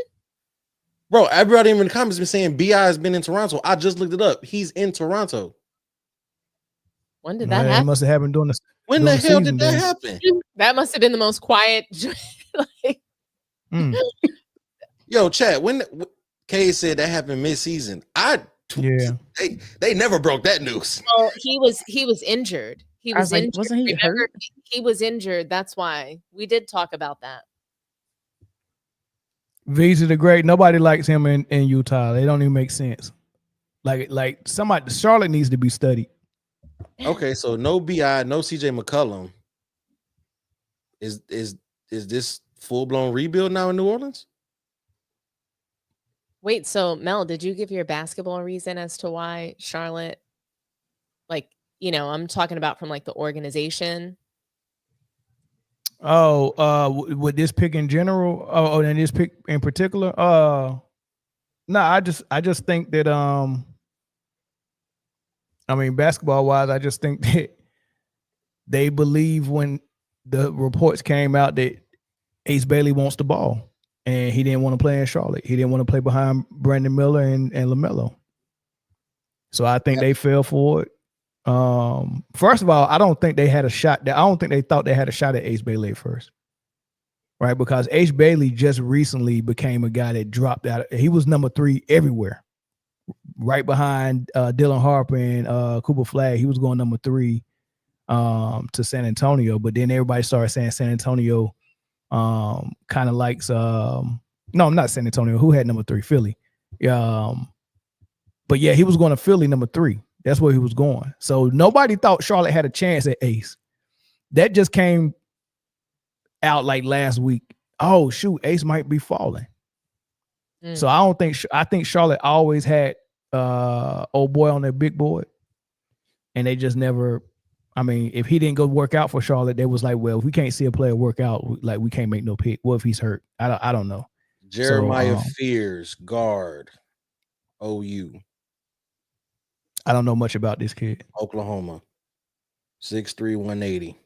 Bro, everybody in the comments been saying BI has been in Toronto. I just looked it up. He's in Toronto. When did that happen? It must have happened during the When the hell did that happen? That must have been the most quiet. Yo, chat. When Kay said that happened mid-season, they never broke that news. Well, he was injured. He was injured. Wasn't he hurt? He was injured. That's why we did talk about that. Visa the Great. Nobody likes him in Utah. They don't even make sense. Like somebody, Charlotte needs to be studied. Okay, so no BI, no CJ McCollum. Is this full-blown rebuild now in New Orleans? Wait, so Mel, did you give your basketball reason as to why Charlotte, like, I'm talking about from like the organization? Oh, with this pick in general, and this pick in particular, no, I just think that I mean, basketball wise, I just think that they believe when the reports came out that Ace Bailey wants the ball, and he didn't want to play in Charlotte. He didn't want to play behind Brandon Miller and LaMelo. So I think they fell for it. First of all, I don't think they had a shot. I don't think they thought they had a shot at Ace Bailey at first, right? Because Ace Bailey just recently became a guy that dropped out. He was number 3 everywhere, right behind Dylan Harper and Cooper Flagg. He was going number 3 to San Antonio, but then everybody started saying San Antonio kind of likes no, not San Antonio. Who had number 3? Philly. But yeah, he was going to Philly number 3. That's where he was going. So nobody thought Charlotte had a chance at Ace. That just came out like last week. Oh shoot, Ace might be falling. So I think Charlotte always had old boy on their big board, and they just never. I mean, if he didn't go work out for Charlotte, they was like, well, if we can't see a player work out, like we can't make no pick. What if he's hurt? I don't know. Jeremiah Fears, guard, OU. I don't know much about this kid. Oklahoma, 6'3", 180.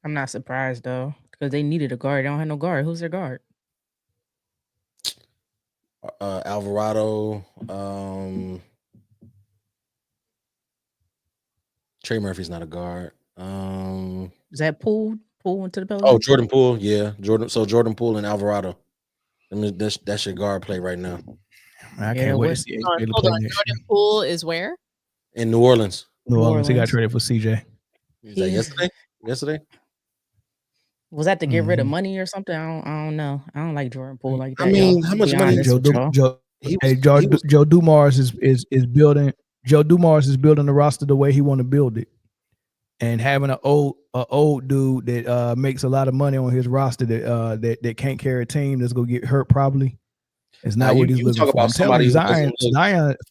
I'm not surprised though, because they needed a guard. They don't have no guard. Who's their guard? Alvarado. Trey Murphy's not a guard. Is that Poole into the building? Oh, Jordan Poole, yeah, Jordan Poole and Alvarado. I mean, that's your guard play right now. I can't wait to see. Hold on, Jordan Poole is where? In New Orleans. New Orleans. He got traded for CJ. Was that yesterday? Was that to get rid of money or something? I don't know. I don't like Jordan Poole like that. I mean, how much money? Joe Dumars is building. Joe Dumars is building the roster the way he want to build it, and having an old dude that makes a lot of money on his roster that can't carry a team that's gonna get hurt probably. It's not what he's looking for. I'm telling you, Zion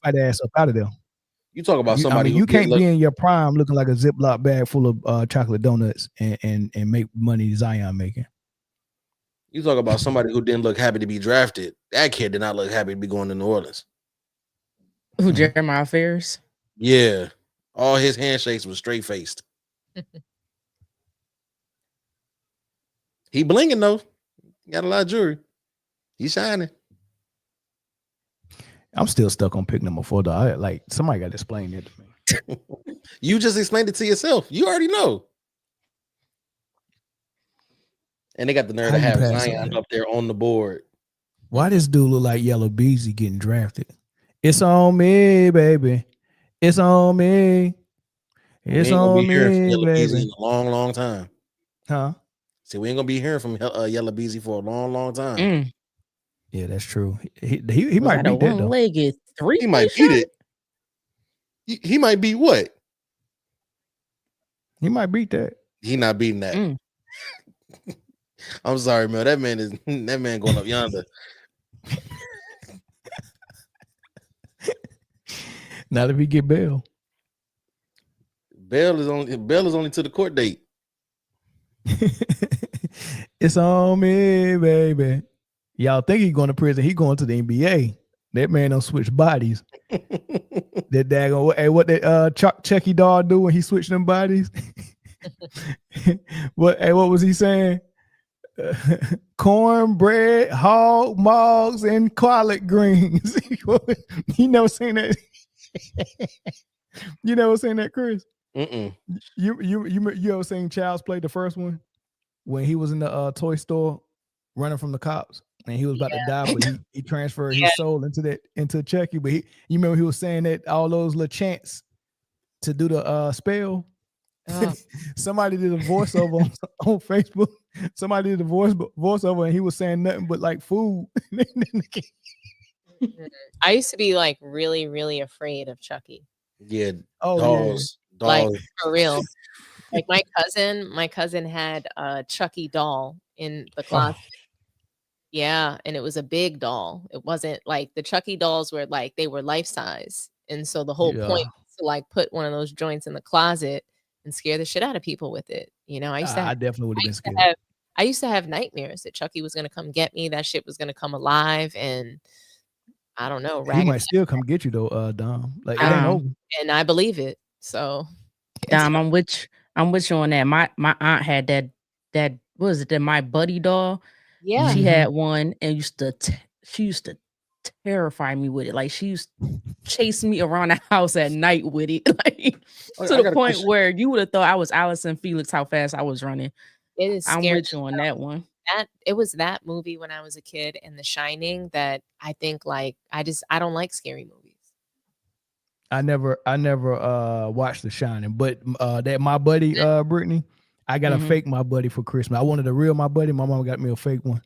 fight ass up out of there. You talk about somebody. You can't be in your prime looking like a Ziploc bag full of chocolate donuts and make money Zion making. You talk about somebody who didn't look happy to be drafted. That kid did not look happy to be going to New Orleans. Who, Jeremiah Fears? Yeah. All his handshakes were straight faced. He blinging though. Got a lot of jewelry. He's shining. I'm still stuck on pick number 4 though. Like somebody got to explain it to me. You just explained it to yourself. You already know. And they got the nerve to have Zion up there on the board. Why this dude look like Yellow Beezy getting drafted? It's on me, baby. It's on me. It's on me, baby. In a long, long time. Huh? See, we ain't gonna be hearing from Yellow Beezy for a long, long time. Yeah, that's true. He might beat that though. One-legged 3. He might beat it. He might beat what? He might beat that. He not beating that. I'm sorry, man. That man going up yonder. Not if he get bail. Bail is only to the court date. It's on me, baby. Y'all think he going to prison? He going to the NBA. That man don't switch bodies. That daggone, hey, what that Chucky dog do when he switched them bodies? What was he saying? Cornbread, hog mugs, and collard greens. You never seen that? You never seen that, Chris? You ever seen Child's Play, the first one, when he was in the toy store running from the cops and he was about to die, but he transferred his soul into Chucky. But you remember he was saying that all those little chants to do the spell. Somebody did a voiceover on Facebook. Somebody did a voiceover and he was saying nothing but like food. I used to be like really, really afraid of Chucky. Yeah. Oh, Dolls. Like Dolls. for real. Like my cousin had a Chucky doll in the closet. Oh. Yeah, and it was a big doll. It wasn't like the Chucky dolls were like they were life size. And so the whole point was to like put one of those joints in the closet and scare the shit out of people with it. You know, I definitely would have been scared. I used to have nightmares that Chucky was gonna come get me, that shit was gonna come alive, and I don't know, he might still come get you though, Dom. Like it ain't over. And I believe it. So Dom, I'm with you on that. My aunt had that what was it, that My Buddy doll? yeah. She had one and she used to terrify me with it. Like she used to chase me around the house at night with it. Like to the point where you would have thought I was Allison Felix, how fast I was running. It is scary. I'm with you on that one. It was that movie when I was a kid and The Shining that I think like I don't like scary movies. I never watched The Shining, but that My Buddy, Brittany, I got a fake My Buddy for Christmas. I wanted a real My Buddy. My mom got me a fake one.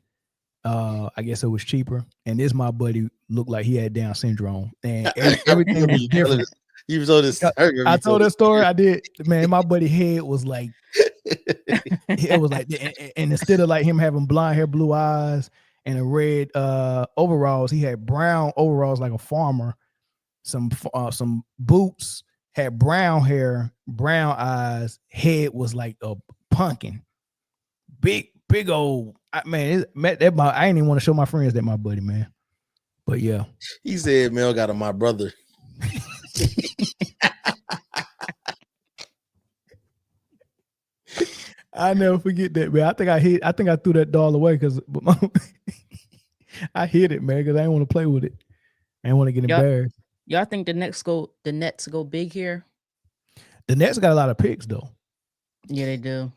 I guess it was cheaper. And this My Buddy looked like he had Down syndrome, and everything was different. You told this. I told that story. I did. Man, My Buddy head was like, it was like, and instead of like him having blonde hair, blue eyes, and a red overalls, he had brown overalls like a farmer. Some boots, had brown hair, brown eyes. Head was like a pumpkin. Big old. I ain't even want to show my friends that My Buddy, man. But yeah, he said Mel got my brother. I never forget that, man. I think I threw that doll away because I hid it, man, because I didn't want to play with it. I didn't want to get embarrassed. Y'all think the Nets go big here? The Nets got a lot of picks though. Yeah, they do.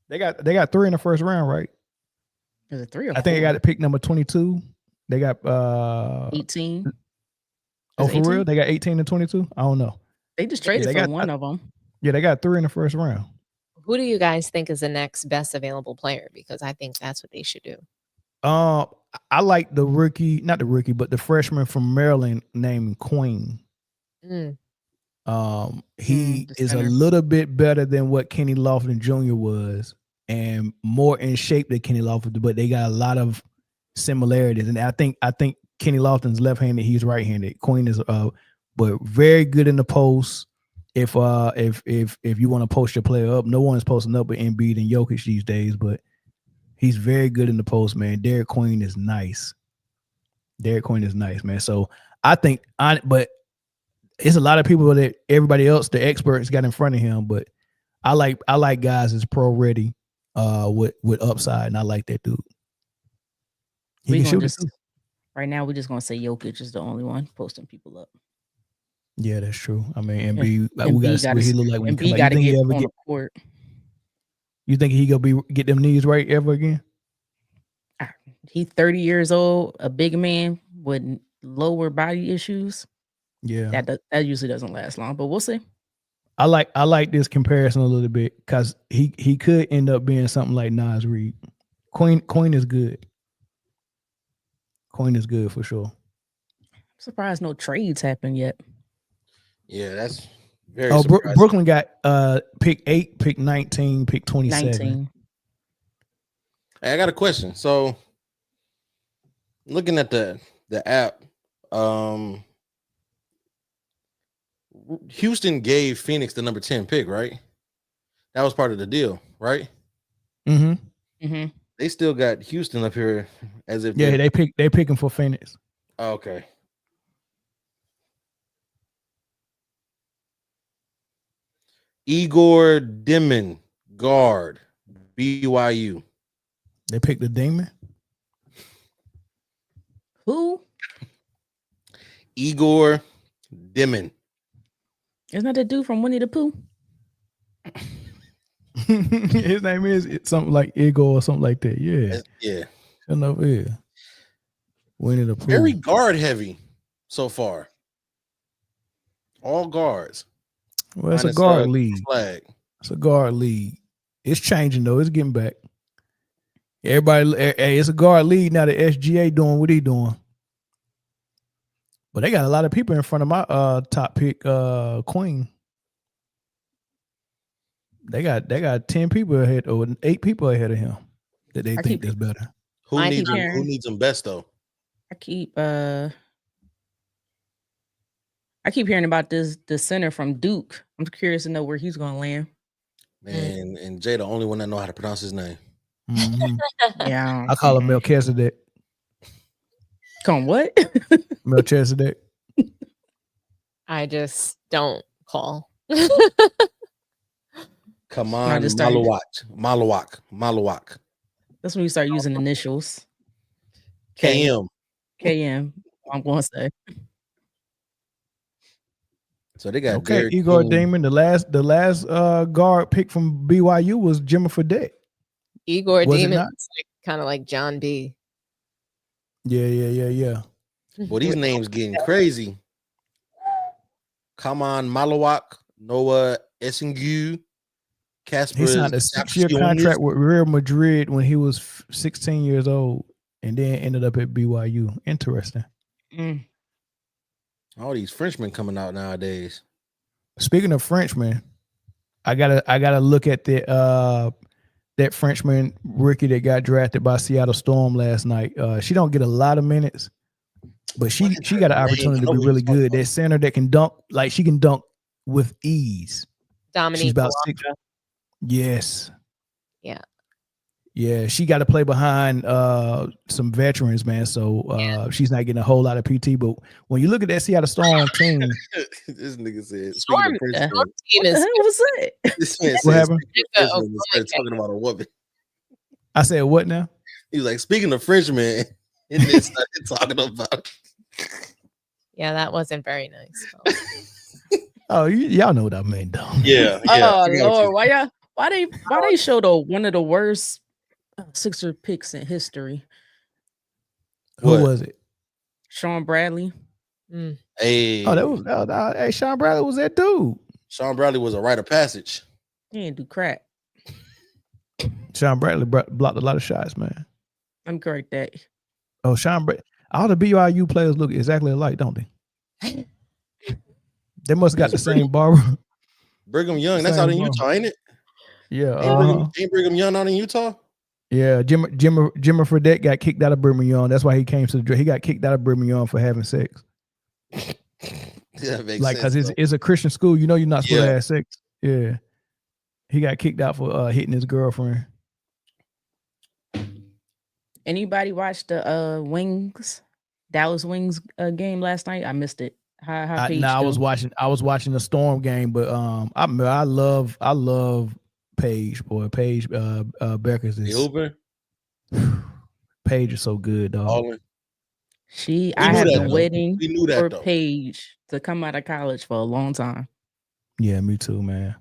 They got 3 in the first round, right? Is it 3 or 4? I think they got pick number 22. They got 18. Oh, for 18? Real? They got 18 and 22? I don't know. They just traded for one of them. Yeah, they got 3 in the first round. Who do you guys think is the next best available player? Because I think that's what they should do. I like the rookie, not the rookie, but the freshman from Maryland named Queen. He is a little bit better than what Kenny Lofton Jr. was, and more in shape than Kenny Lofton, but they got a lot of similarities. And I think Kenny Lofton's left-handed, he's right-handed. Queen is but very good in the post. If you want to post your player up, no one's posting up with Embiid and Jokic these days, but he's very good in the post, man. Derek Queen is nice. Man. So I think but it's a lot of people that everybody else, the experts, got in front of him. But I like guys that's pro ready, with upside, and I like that dude. Right now, we're just gonna say Jokic is the only one posting people up. Yeah, that's true. I mean, Embiid, we got to see what he look like when he got to get on the court. You think he gonna get them knees right ever again? He's 30 years old, a big man with lower body issues. Yeah, that usually doesn't last long, but we'll see. I like this comparison a little bit because he could end up being something like Nas Reed. Queen is good. Queen is good for sure. I'm surprised no trades happened yet. Yeah, that's very surprising. Brooklyn got pick 8, pick 19, pick 27. 19. Hey, I got a question. So looking at the app, Houston gave Phoenix the number 10 pick, right? That was part of the deal, right? They still got Houston up here as if they picking for Phoenix. Oh, okay. Igor Demon, guard, BYU. They picked the Demon? Who? Igor Demon. Isn't that the dude from Winnie the Pooh? His name is something like Igor or something like that. Yeah. Yeah. Shut up here. Winnie the Pooh. Very guard heavy so far. All guards. Well, it's a guard league. It's a guard league. It's changing though. It's getting back. Everybody, hey, it's a guard league now. The SGA doing what he doing. But they got a lot of people in front of my top pick, Queen. They got 10 people ahead or 8 people ahead of him that they think is better. Who needs them best though? I keep hearing about the center from Duke. I'm curious to know where he's gonna land. Man, and Jay the only one that know how to pronounce his name. Mm-hmm. Yeah, I call him Melchizedek. Come what? Melchizedek. I just don't call. Come on, Malawak. That's when you start using initials. KM. I'm going to say. So they got okay. Igor Damon. The last guard pick from BYU was Jimmy Fredette. Igor Damon is kind of like John B. Yeah. Well, these names getting crazy. Come on, Malawak, Noah Essingu, Casper. He signed a 6-year contract with Real Madrid when he was 16 years old, and then ended up at BYU. Interesting. All these Frenchmen coming out nowadays. Speaking of Frenchmen, I gotta look at the that Frenchman rookie that got drafted by Seattle Storm last night. She don't get a lot of minutes, but she got an opportunity to be really good. That center that can dunk, like she can dunk with ease. Dominique. She's about 6. Yes. Yeah, she got to play behind some veterans, man. So spea's not getting a whole lot of PT. But when you look at that Seattle Storm team, this nigga said, Storm team is. What was that? This man what happened? Talking about a woman. I said what now? He was like, speaking of Frenchmen, and then started talking about. Yeah, that wasn't very nice. Oh, y'all know what I mean, though. Yeah. Oh Lord, why they showed one of the worst Sixer picks in history? Who was it? Sean Bradley. Hey, hey, Sean Bradley was that dude. Sean Bradley was a rite of passage. He didn't do crap. Sean Bradley blocked a lot of shots, man. I'm correct that. Oh, Sean Bradley. All the BYU players look exactly alike, don't they? They must have got the same barber. Brigham Young, that's out in Utah, ain't it? Yeah. Ain't Brigham Young out in Utah? Yeah, Jimmy Fredette got kicked out of Brigham Young. That's why he came to the draft. He got kicked out of Brigham Young for having sex. Yeah, makes like, sense. because it's a Christian school. You know you're not supposed to have sex. Yeah. He got kicked out for hitting his girlfriend. Anybody watch the Dallas Wings game last night? I missed it. I was watching the Storm game, but I love Paige, boy. Paige Beckers is Paige is so good, dog. I have been waiting for Paige to come out of college for a long time. Yeah, me too, man.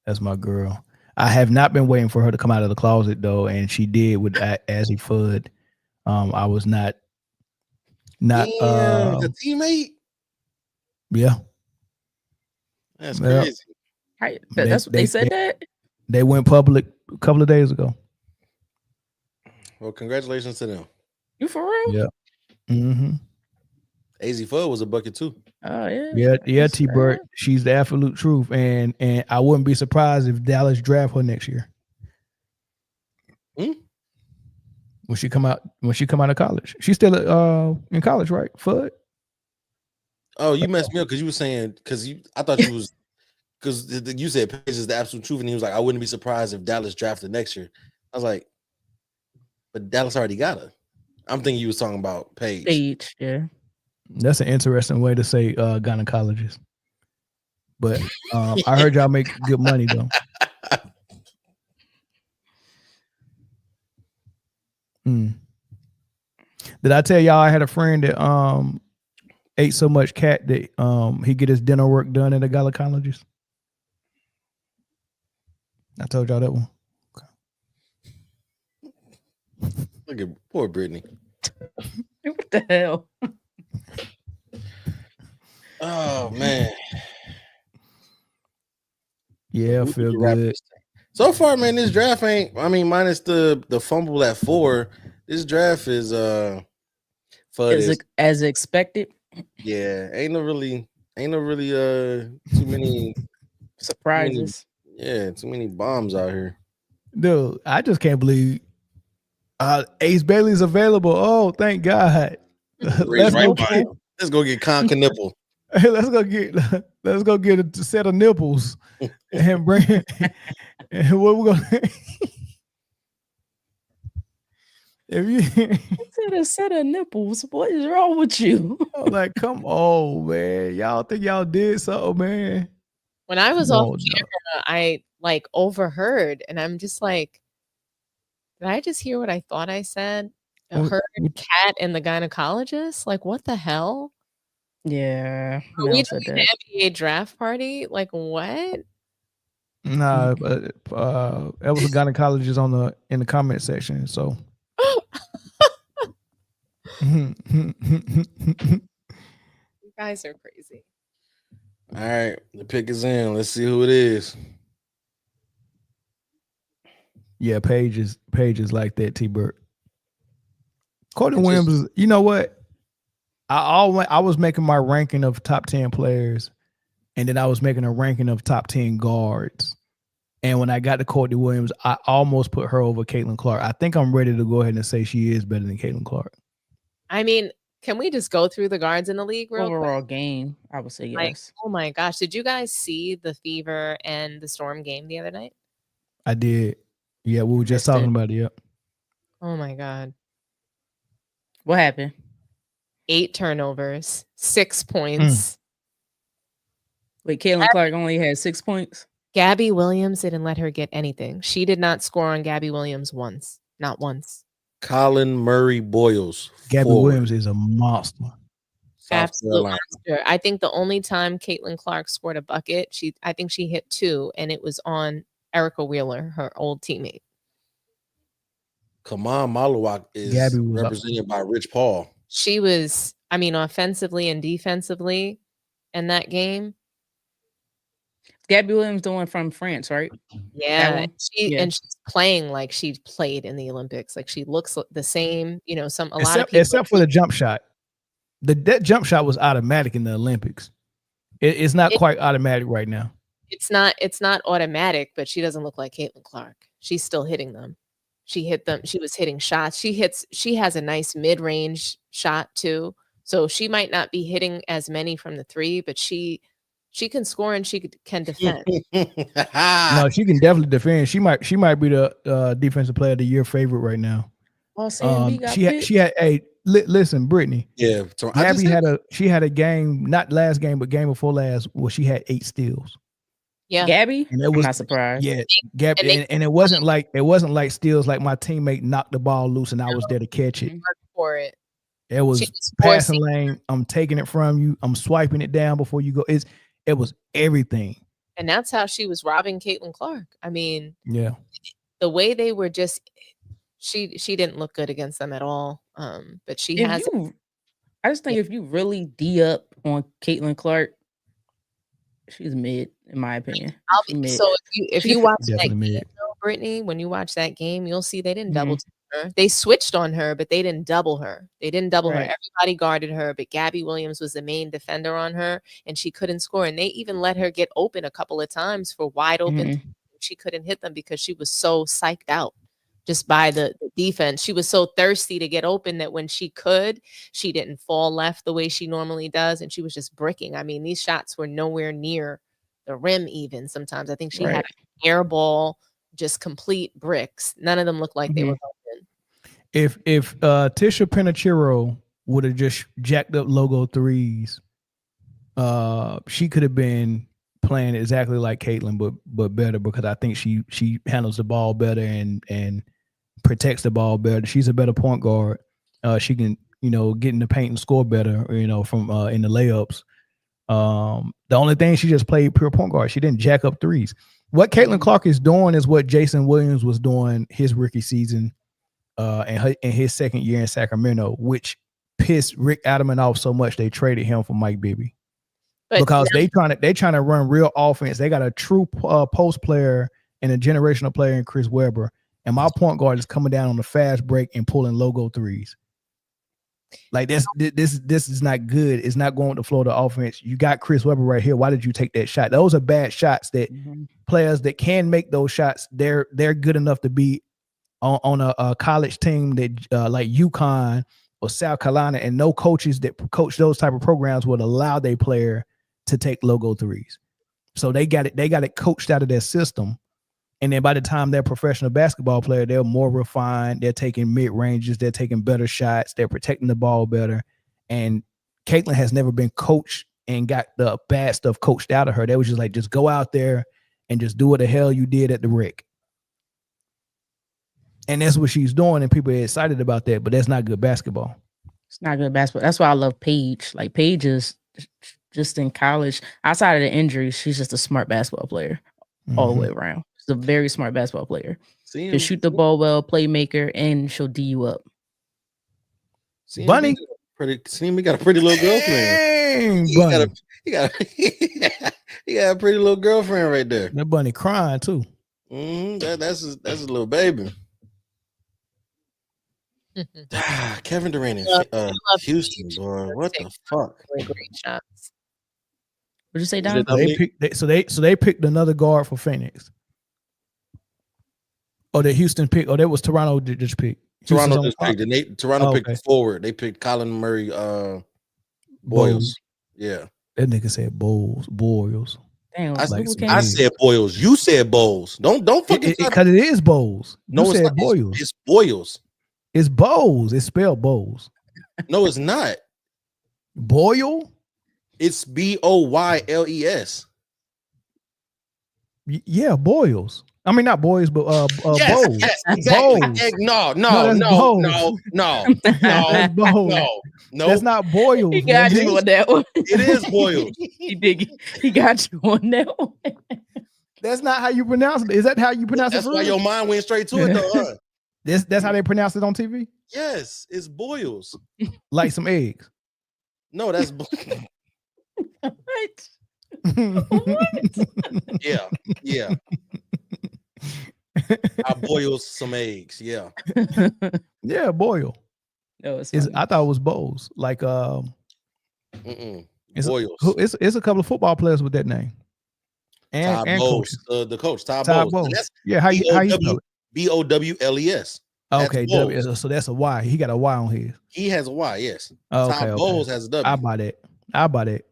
That's my girl. I have not been waiting for her to come out of the closet though, and she did with Azzy Fudd. I was not the teammate. Yeah, that's crazy. That's what they said. That they went public a couple of days ago. Well, congratulations to them. You for real? Yeah. Mm-hmm. Azzy Fudd was a bucket too. Oh yeah. Yeah. T-Bird, she's the absolute truth, and I wouldn't be surprised if Dallas draft her next year. When she come out of college, she's still in college, right? Fudd. Oh, you messed me up because you were saying I thought you was because you said Paige is the absolute truth, and he was like, I wouldn't be surprised if Dallas drafted next year. I was like, but Dallas already got her. I'm thinking you was talking about Paige. Paige, yeah. That's an interesting way to say gynecologist. But I heard y'all make good money though. Did I tell y'all I had a friend that ate so much cat that he get his dinner work done at a gynecologist? I told y'all that one. Okay. Look at poor Brittany. What the hell? Oh man. Yeah, I feel good. So far, man, this draft minus the fumble at 4, this draft is as expected. Yeah, ain't no really too many surprises. Too many bombs out here. Dude, I just can't believe Ace Bailey's available. Oh, thank God. Let's go get Conca nipple. let's go get a set of nipples and bring and what we're gonna if you a set of nipples, what is wrong with you? I'm like, come on, man. Y'all think y'all did something, man. When I was off camera, I like overheard, and I'm just like, did I just hear what I thought I said? Her cat and the gynecologist? Like, what the hell? Yeah. Are we doing an NBA draft party? Like, what? Nah, but that was a gynecologist in the comment section. So you guys are crazy. All right, the pick is in. Let's see who it is. Yeah, pages like that, T-Bert. Courtney Williams, you know what? I was making my ranking of top 10 players, and then I was making a ranking of top 10 guards. And when I got to Courtney Williams, I almost put her over Caitlin Clark. I think I'm ready to go ahead and say she is better than Caitlin Clark. I mean, can we just go through the guards in the league real overall quick? game? I would say yes. Like, oh my gosh, did you guys see the Fever and the Storm game the other night? I did. Yeah, we were just talking about it. Yep. Oh my God. What happened? 8 turnovers, 6 points. Wait, Caitlin Clark only had 6 points? Gabby Williams didn't let her get anything. She did not score on Gabby Williams once. Not once. Colin Murray Boyles. Gabby Williams is a monster. Absolute monster. I think the only time Caitlin Clark scored a bucket, I think she hit 2, and it was on Erica Wheeler, her old teammate. Kaman Malawak is represented by Rich Paul. She was, I mean, offensively and defensively in that game. Gabby Williams, the one from France, right? Yeah, and she's playing like she played in the Olympics. Like she looks the same. You know, lot of people, except for the jump shot. That jump shot was automatic in the Olympics. It's not quite automatic right now. It's not automatic, but she doesn't look like Caitlin Clark. She's still hitting them. She hit them. She was hitting shots. She has a nice mid-range shot too. So she might not be hitting as many from the 3, but she can score and she can defend. No, she can definitely defend. She might be the defensive player of the year favorite right now. She had a listen, Brittany. Yeah, so Gabby had a game, not last game, but game before last, where she had 8 steals. Yeah, Gabby. And it was not surprised. Yeah, Gabby, and it wasn't like steals like my teammate knocked the ball loose and I was there to catch it. For it. It was passing lane. I'm taking it from you. I'm swiping it down before you go. It was everything. And that's how she was robbing Caitlin Clark. I mean, yeah, the way they were just, she didn't look good against them at all. But she has. I just think if you really D up on Caitlin Clark, she's mid, in my opinion. So if you watch that game, Brittany, when you watch that game, you'll see they didn't double team her. They switched on her, but they didn't double her. They didn't double her. Everybody guarded her, but Gabby Williams was the main defender on her, and she couldn't score. And they even let her get open a couple of times for wide open. She couldn't hit them because she was so psyched out just by the defense. She was so thirsty to get open that when she could, she didn't fall left the way she normally does, and she was just bricking. I mean, these shots were nowhere near the rim even sometimes. I think she had an air ball, just complete bricks. None of them looked like they were open. If Tisha Penichiro would have just jacked up logo 3s, she could have been playing exactly like Caitlin, but better, because I think she handles the ball better and protects the ball better. She's a better point guard. She can, get in the paint and score better, from in the layups. The only thing, she just played pure point guard. She didn't jack up 3s. What Caitlin Clark is doing is what Jason Williams was doing his rookie season, in his second year in Sacramento, which pissed Rick Adelman off so much they traded him for Mike Bibby. Because they trying to run real offense. They got a true post player and a generational player in Chris Webber, and my point guard is coming down on the fast break and pulling logo 3s. Like this is not good. It's not going to flow the offense. You got Chris Webber right here. Why did you take that shot? Those are bad shots that players that can make those shots, they're good enough to be on a college team that like UConn or South Carolina, and no coaches that coach those type of programs would allow their player to take logo threes. So they got it coached out of their system. And then by the time they're a professional basketball player, they're more refined. They're taking mid-ranges. They're taking better shots. They're protecting the ball better. And Caitlin has never been coached and got the bad stuff coached out of her. They was just like, just go out there and just do what the hell you did at the rec. And that's what she's doing, and people are excited about that, but that's not good basketball. It's not good basketball. That's why I love Paige. Like, Paige is just in college, outside of the injuries, she's just a smart basketball player all the way around. She's a very smart basketball player. Can shoot the ball well, playmaker, and she'll D you up. Bunny got a pretty little girlfriend. He got a pretty little girlfriend right there. That Bunny crying too. That's his little baby. Kevin Durant in Houston, boy. What the fuck? Great shots. What'd you say, Don? They picked another guard for Phoenix. Oh, the Houston pick. Oh, that was Toronto just picked. Toronto just picked. Toronto picked the forward. They picked Colin Murray Boyles. Yeah. That nigga said Boyles. Damn, I said Boyles. You said Bowles. Don't fucking because it is Bowles. No, it's not Boyles. It's Boyles. It's Bowles. It's spelled Bowles. No, it's not. Boyle? It's Boyles. Yeah, Boyles. I mean, not boys, but Bowles. Yes, exactly. No. That's not Boyles. He got you on that one. It is Boyles. He got you on that one. That's not how you pronounce it. Is that how you pronounce it? That's why your mind went straight to it, though. Huh? That's how they pronounce it on TV? Yes, it's Boyles. Like some eggs. No, that's What? Yeah. I boil some eggs. Yeah. Yeah, boil. No, I thought it was Bowles. Like Boyles. It's a couple of football players with that name. And Bowles, the coach, Todd Bowles. Yeah, how you spell it? Bowles. Okay, W. So that's a Y. He got a Y on his. He has a Y, yes. Okay, Bowles has a W. I buy that.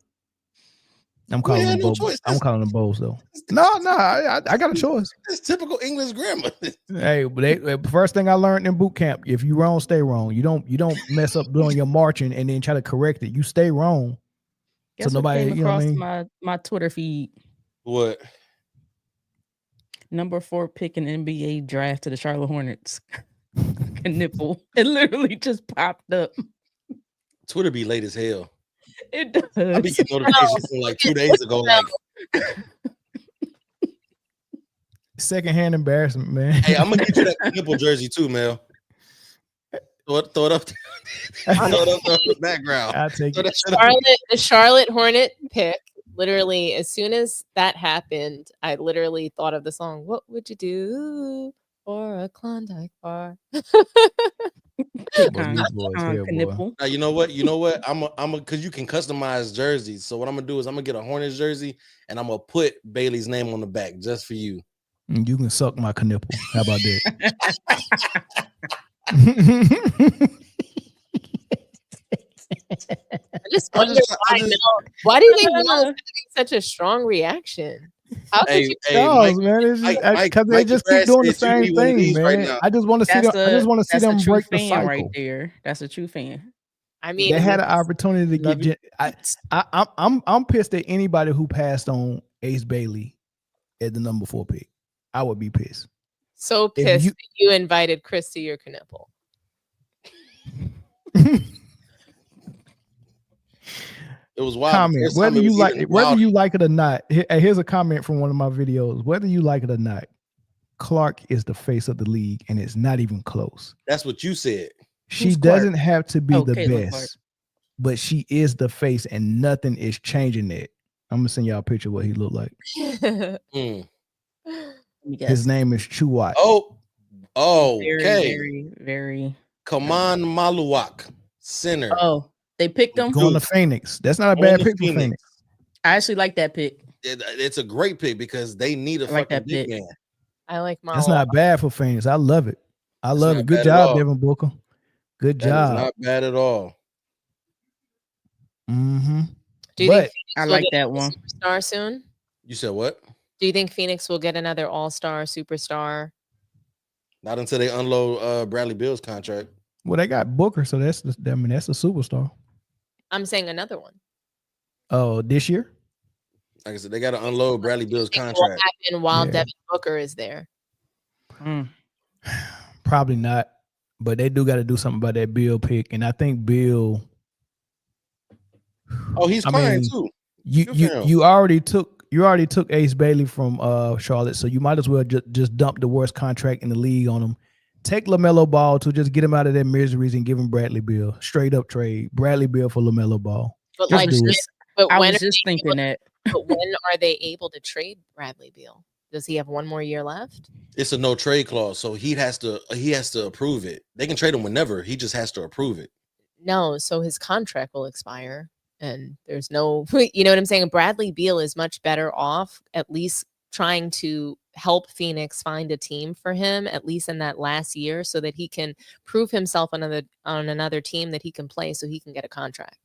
I'm calling them Bowles. I'm calling them Bowles though. No, I got a choice. It's typical English grammar. Hey, but first thing I learned in boot camp: if you wrong, stay wrong. You don't mess up doing your marching and then try to correct it. You stay wrong. Guess so nobody, you know what I mean? My Twitter feed. What? Number 4 pick in NBA draft to the Charlotte Hornets. Nipple. It literally just popped up. Twitter be late as hell. It does. I be getting notifications from like 2 days ago. Like, secondhand embarrassment, man. Hey, I'm gonna get you that nipple jersey too, Mel. Throw it up. Throw it up the background. I'll take it. The Charlotte Hornet pick. Literally, as soon as that happened, I literally thought of the song. What would you do for a Klondike bar? Now, you know what? I'm because you can customize jerseys. So what I'm gonna do is I'm gonna get a Hornets jersey and I'm gonna put Bailey's name on the back just for you. You can suck my knipple. How about that? I just wonder why do you think Mel's having such a strong reaction? How could you because they just keep doing the same thing, man. Right, I just want to see them. I just want to see them break the cycle. Right there, that's a true fan. I mean, they had an opportunity to get. I'm pissed at anybody who passed on Ace Bailey at the number 4 pick. I would be pissed. So pissed that you invited Chris to your knipple. It was wild. Comment whether you like it or not. Here's a comment from one of my videos. Whether you like it or not, Clark is the face of the league, and it's not even close. That's what you said. She doesn't have to be the best, but she is the face, and nothing is changing it. I'm gonna send y'all a picture of what he looked like. His name is Chuwat. Oh, okay. Very, very. Kaman Maluak. center. Oh, they picked him. Going to Phoenix. That's not a bad pick for Phoenix. I actually like that pick. It's a great pick because they need a fucking big man. I like Malo. That's not bad for Phoenix. I love it. I love it. Good job, Devin Booker. Good job. That is not bad at all. Mm-hmm. Do you think I like that one. Superstar soon? You said what? Do you think Phoenix will get another all-star superstar? Not until they unload Bradley Beal's contract. Well, they got Booker, so that's a superstar. I'm saying another one. Oh, this year? Like I said, they got to unload Bradley Beal's contract. What happened while Devin Booker is there? Probably not, but they do got to do something about that Beal pick, and I think Beal. Oh, he's fine too. You already took Ace Bailey from Charlotte, so you might as well just dump the worst contract in the league on him. Take LaMelo Ball to just get him out of their miseries and give him Bradley Beal. Straight up trade Bradley Beal for LaMelo Ball. But I was just thinking that. But when are they able to trade Bradley Beal? Does he have one more year left? It's a no trade clause, so he has to approve it. They can trade him whenever. He just has to approve it. No, so his contract will expire, and there's no. You know what I'm saying? Bradley Beal is much better off at least trying to help Phoenix find a team for him, at least in that last year, so that he can prove himself on another team that he can play, so he can get a contract.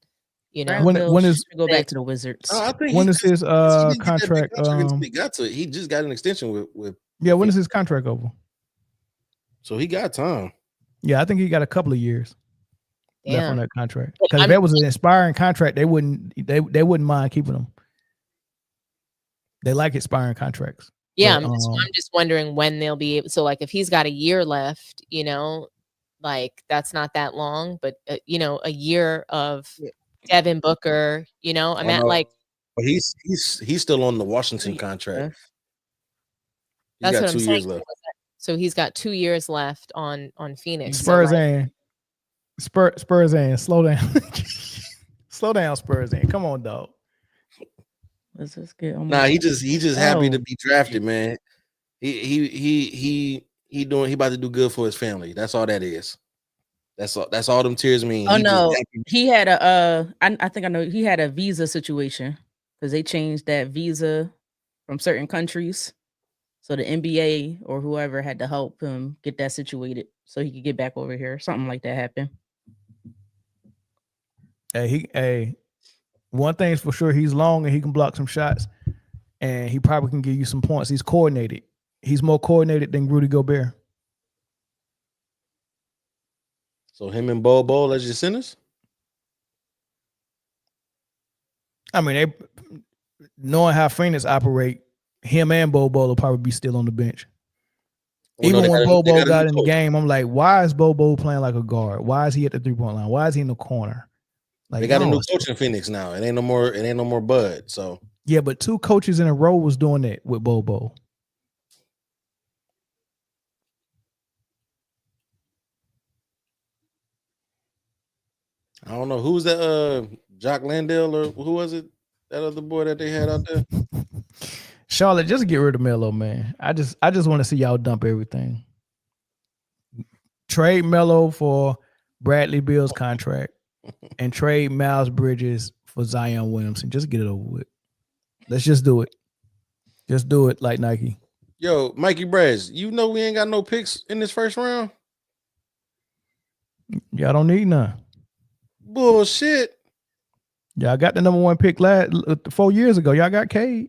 You know, when is go back to the Wizards? I think when is his contract? He got to. He just got an extension with. Yeah, when is his contract over? So he got time. Yeah, I think he got a couple of years left on that contract. Because if that was an expiring contract, they wouldn't mind keeping him. They like expiring contracts. Yeah, but, I'm just wondering when they'll be able. So, like, if he's got a year left, you know, like that's not that long, but you know, a year of Devin Booker, you know, I'm at like. He's still on the Washington contract. That's what I'm saying. So he's got 2 years left on Phoenix. Spurs and slow down, slow down, Spurs and come on, dog. Let's just get on. Nah, he just happy to be drafted, man. He about to do good for his family. That's all that is. That's all them tears mean. Oh no, he had a I think I know he had a visa situation because they changed that visa from certain countries. So the NBA or whoever had to help him get that situated so he could get back over here. Something like that happened. Hey, one thing's for sure, he's long and he can block some shots, and he probably can give you some points. He's coordinated. He's more coordinated than Rudy Gobert. So him and Bobo as your centers? I mean, knowing how Phoenix operate, him and Bobo will probably be still on the bench. Even when Bobo got in the game, I'm like, why is Bobo playing like a guard? Why is he at the 3-point line? Why is he in the corner? Like, they got a new coach in Phoenix now. It ain't no more Bud. So yeah, but 2 coaches in a row was doing that with Bobo. I don't know who's that. Jock Landale or who was it? That other boy that they had out there. Charlotte, just get rid of Melo, man. I just want to see y'all dump everything. Trade Melo for Bradley Beal's contract and trade Miles Bridges for Zion Williamson. Just get it over with. Let's just do it. Just do it like Nike. Yo, Mikey Brez, you know we ain't got no picks in this first round? Y'all don't need none. Bullshit. Y'all got the number 1 pick 4 years ago. Y'all got Cade.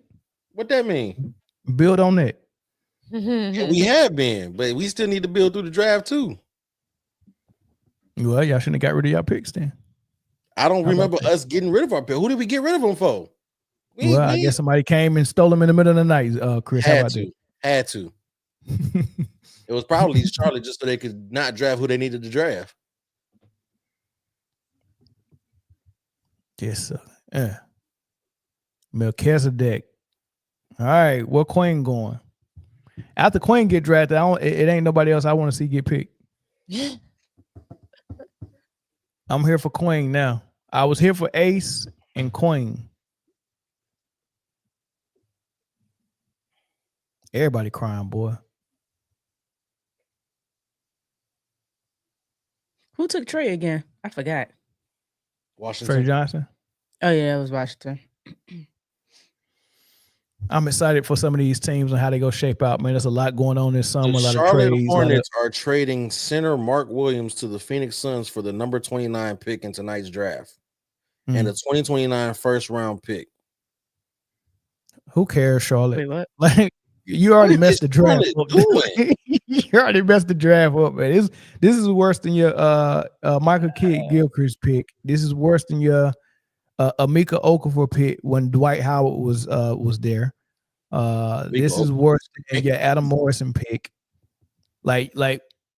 What that mean? Build on that. Yeah, we have been, but we still need to build through the draft too. Well, y'all shouldn't have got rid of y'all picks then. I don't remember us getting rid of our pick. Who did we get rid of them for? I guess somebody came and stole them in the middle of the night. Chris, had to. It was probably Charlotte just so they could not draft who they needed to draft. Yes, sir. Melchizedek. All right, where Queen going? After Queen get drafted, it ain't nobody else I want to see get picked. I'm here for Queen now. I was here for Ace and Queen. Everybody crying, boy. Who took Trey again? I forgot. Washington. Freddie Johnson. Oh yeah, it was Washington. I'm excited for some of these teams and how they go shape out, man. There's a lot going on this summer. The a lot Charlotte of trades. Hornets are trading center Mark Williams to the Phoenix Suns for the number 29 pick in tonight's draft and the 2029 first round pick. Who cares, Charlotte? Wait, what? Like you already messed the draft up. You already messed the draft up, man. This is worse than your Michael Kidd-Gilchrist pick. This is worse than your Amika Okafor pick when Dwight Howard was there. This is worse than your Adam Morrison pick. Like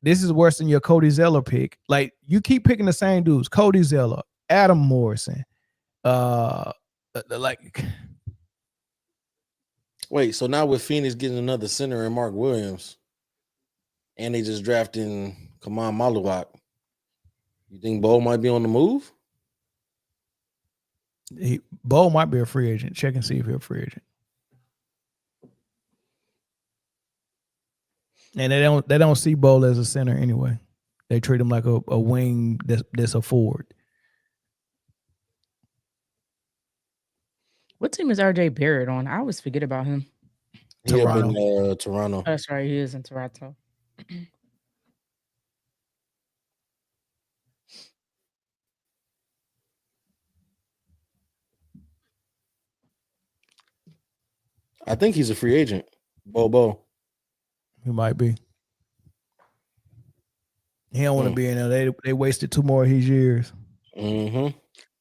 this is worse than your Cody Zeller pick. Like you keep picking the same dudes: Cody Zeller, Adam Morrison. Wait, so now with Phoenix getting another center and Mark Williams, and they just drafting Kaman Maluak, you think Bo might be on the move? Bo might be a free agent. Check and see if he's a free agent. And they don't see Bo as a center anyway. They treat him like a wing that's a forward. What team is RJ Barrett on? I always forget about him. Toronto. Oh, that's right. He is in Toronto. I think he's a free agent. Bo. He might be. He don't want to be in there. They wasted 2 more of his years. Mm-hmm.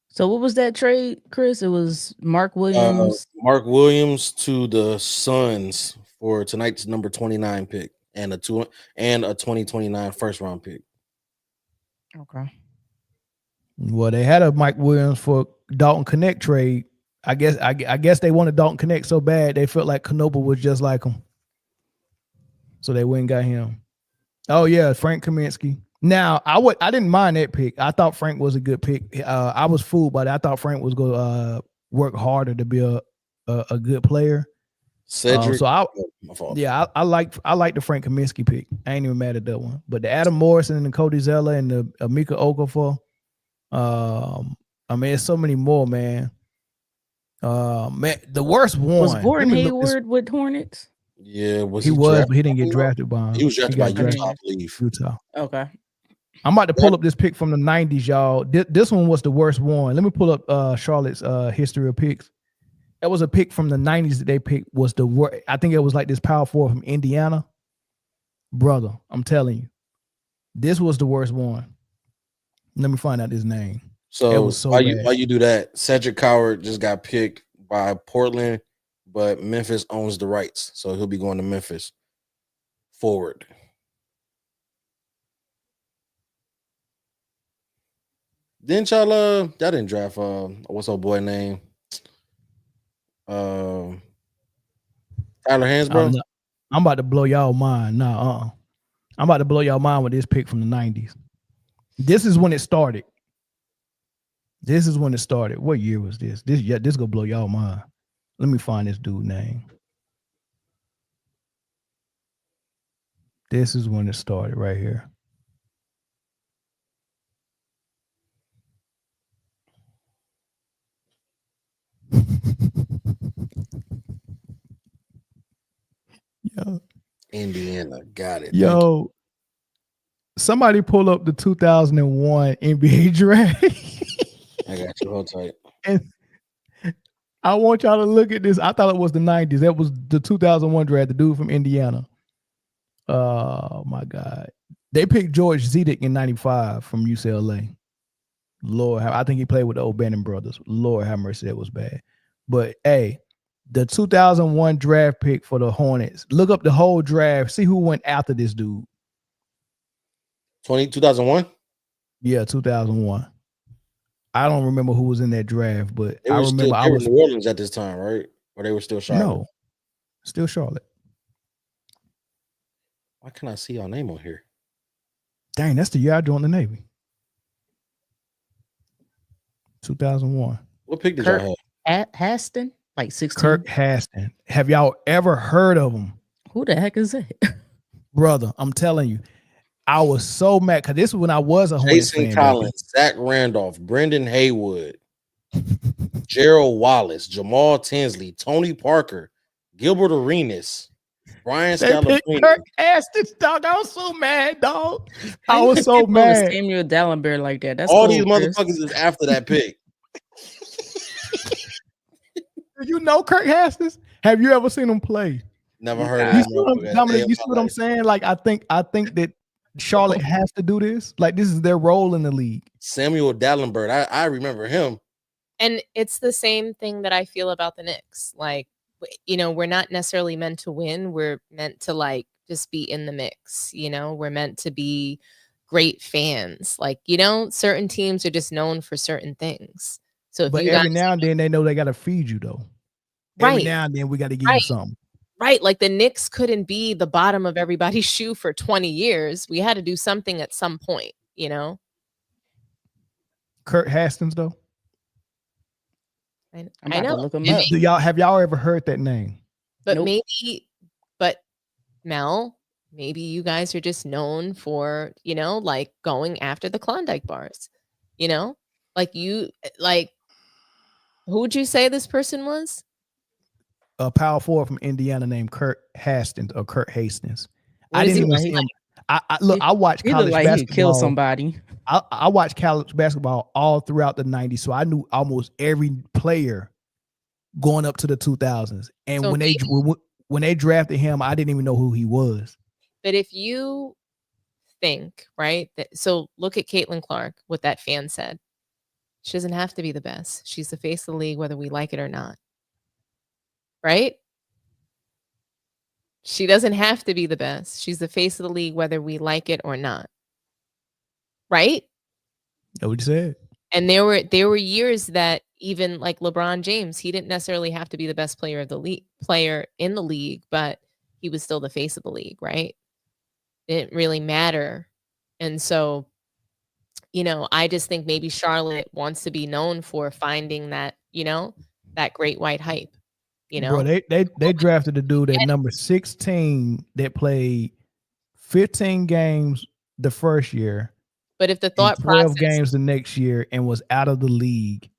So what was that trade, Chris? It was Mark Williams. Mark Williams to the Suns for tonight's number 29 pick and a 2029 first round pick. Okay. Well, they had a Mike Williams for Dalton Connect trade. I guess they wanted Dalton Connect so bad they felt like Knoble was just like him. So they went and got him. Oh yeah, Frank Kaminsky. Now I didn't mind that pick. I thought Frank was a good pick. I was fooled by that. I thought Frank was going to work harder to be a good player. Cedric. I like the Frank Kaminsky pick. I ain't even mad at that one. But the Adam Morrison and the Cody Zeller and the Amika Okafor. I mean, it's so many more, man. Man, the worst one was Gordon Hayward with Hornets. Yeah, but he didn't get drafted by him. He was drafted by Utah, I believe. Utah. Okay. I'm about to pull up this pick from the 90s, y'all. This one was the worst one. Let me pull up Charlotte's history of picks. That was a pick from the 90s that they picked. Was the worst. I think it was like this power forward from Indiana. Brother, I'm telling you, this was the worst one. Let me find out his name. So why you do that? Cedric Coward just got picked by Portland, but Memphis owns the rights, so he'll be going to Memphis. Forward. Didn't y'all didn't draft what's our boy name? Tyler Hansbrough. I'm about to blow y'all mind. I'm about to blow y'all mind with this pick from the 90s. This is when it started. What year was this? This gonna blow y'all mind. Let me find this dude name. This is when it started right here. Yo. Indiana got it. Yo, somebody pull up the 2001 NBA draft. I got you. Hold tight. And I want y'all to look at this. I thought it was the 90s. That was the 2001 draft, the dude from Indiana. Oh, my God. They picked George Zedek in 95 from UCLA. Lord, I think he played with the O'Bannon brothers. Lord have mercy, that was bad. But, hey, the 2001 draft pick for the Hornets. Look up the whole draft. See who went after this dude. 2001? Yeah, 2001. I don't remember who was in that draft, but I remember I was in New Orleans at this time, right? Or they were still Charlotte? No, still Charlotte. Why can't I see your name on here? Dang, that's the year I joined the Navy. 2001. What pick did y'all have? Haston? Like 16? Kirk Haston. Have y'all ever heard of him? Who the heck is that? Brother, I'm telling you. I was so mad because this was when I was a Hornets Jason fan. Collins, Zach Randolph, Brendan Haywood, Gerald Wallace, Jamal Tinsley, Tony Parker, Gilbert Arenas, Brian Scalabrine. Kirk Hastings, dog. I was so mad, dog. I was so mad. Samuel Dallenberg like that. That's all cool, these Chris. motherfuckers is after that pick. You know Kirk Hastings? Have you ever seen him play? Never heard of him. Dominic, you see what I'm saying? Like, I think that Charlotte has to do this. Like, this is their role in the league. Samuel Dallenberg, I remember him. And it's the same thing that I feel about the Knicks. Like, you know, we're not necessarily meant to win. We're meant to like just be in the mix. You know, we're meant to be great fans. Like, you know, certain teams are just known for certain things. So, but every now and then they know they got to feed you, though. Every now and then we got to give you something. Right. Like the Knicks couldn't be the bottom of everybody's shoe for 20 years. We had to do something at some point, you know? Kirk Hastings, though? I know. Look him up. Have y'all ever heard that name? But but Mel, maybe you guys are just known for, you know, like going after the Klondike bars, you know? Who would you say this person was? A power forward from Indiana named Kirk Hastings or Kirk Hastings. I didn't even see him. I watched college basketball. He kill somebody. I watched college basketball all throughout the 90s, so I knew almost every player going up to the 2000s. And so when they drafted him, I didn't even know who he was. But if you think, right, so look at Caitlin Clark, what that fan said. She doesn't have to be the best. She's the face of the league, whether we like it or not. Right? She doesn't have to be the best. She's the face of the league, whether we like it or not. Right? That's what you said. And there were years that even like LeBron James, he didn't necessarily have to be the best player in the league, but he was still the face of the league, right? It didn't really matter. And so, you know, I just think maybe Charlotte wants to be known for finding that, you know, that great white hype. You know, bro, they drafted a dude at number 16 that played 15 games the first year. But if the thought 12 games the next year and was out of the league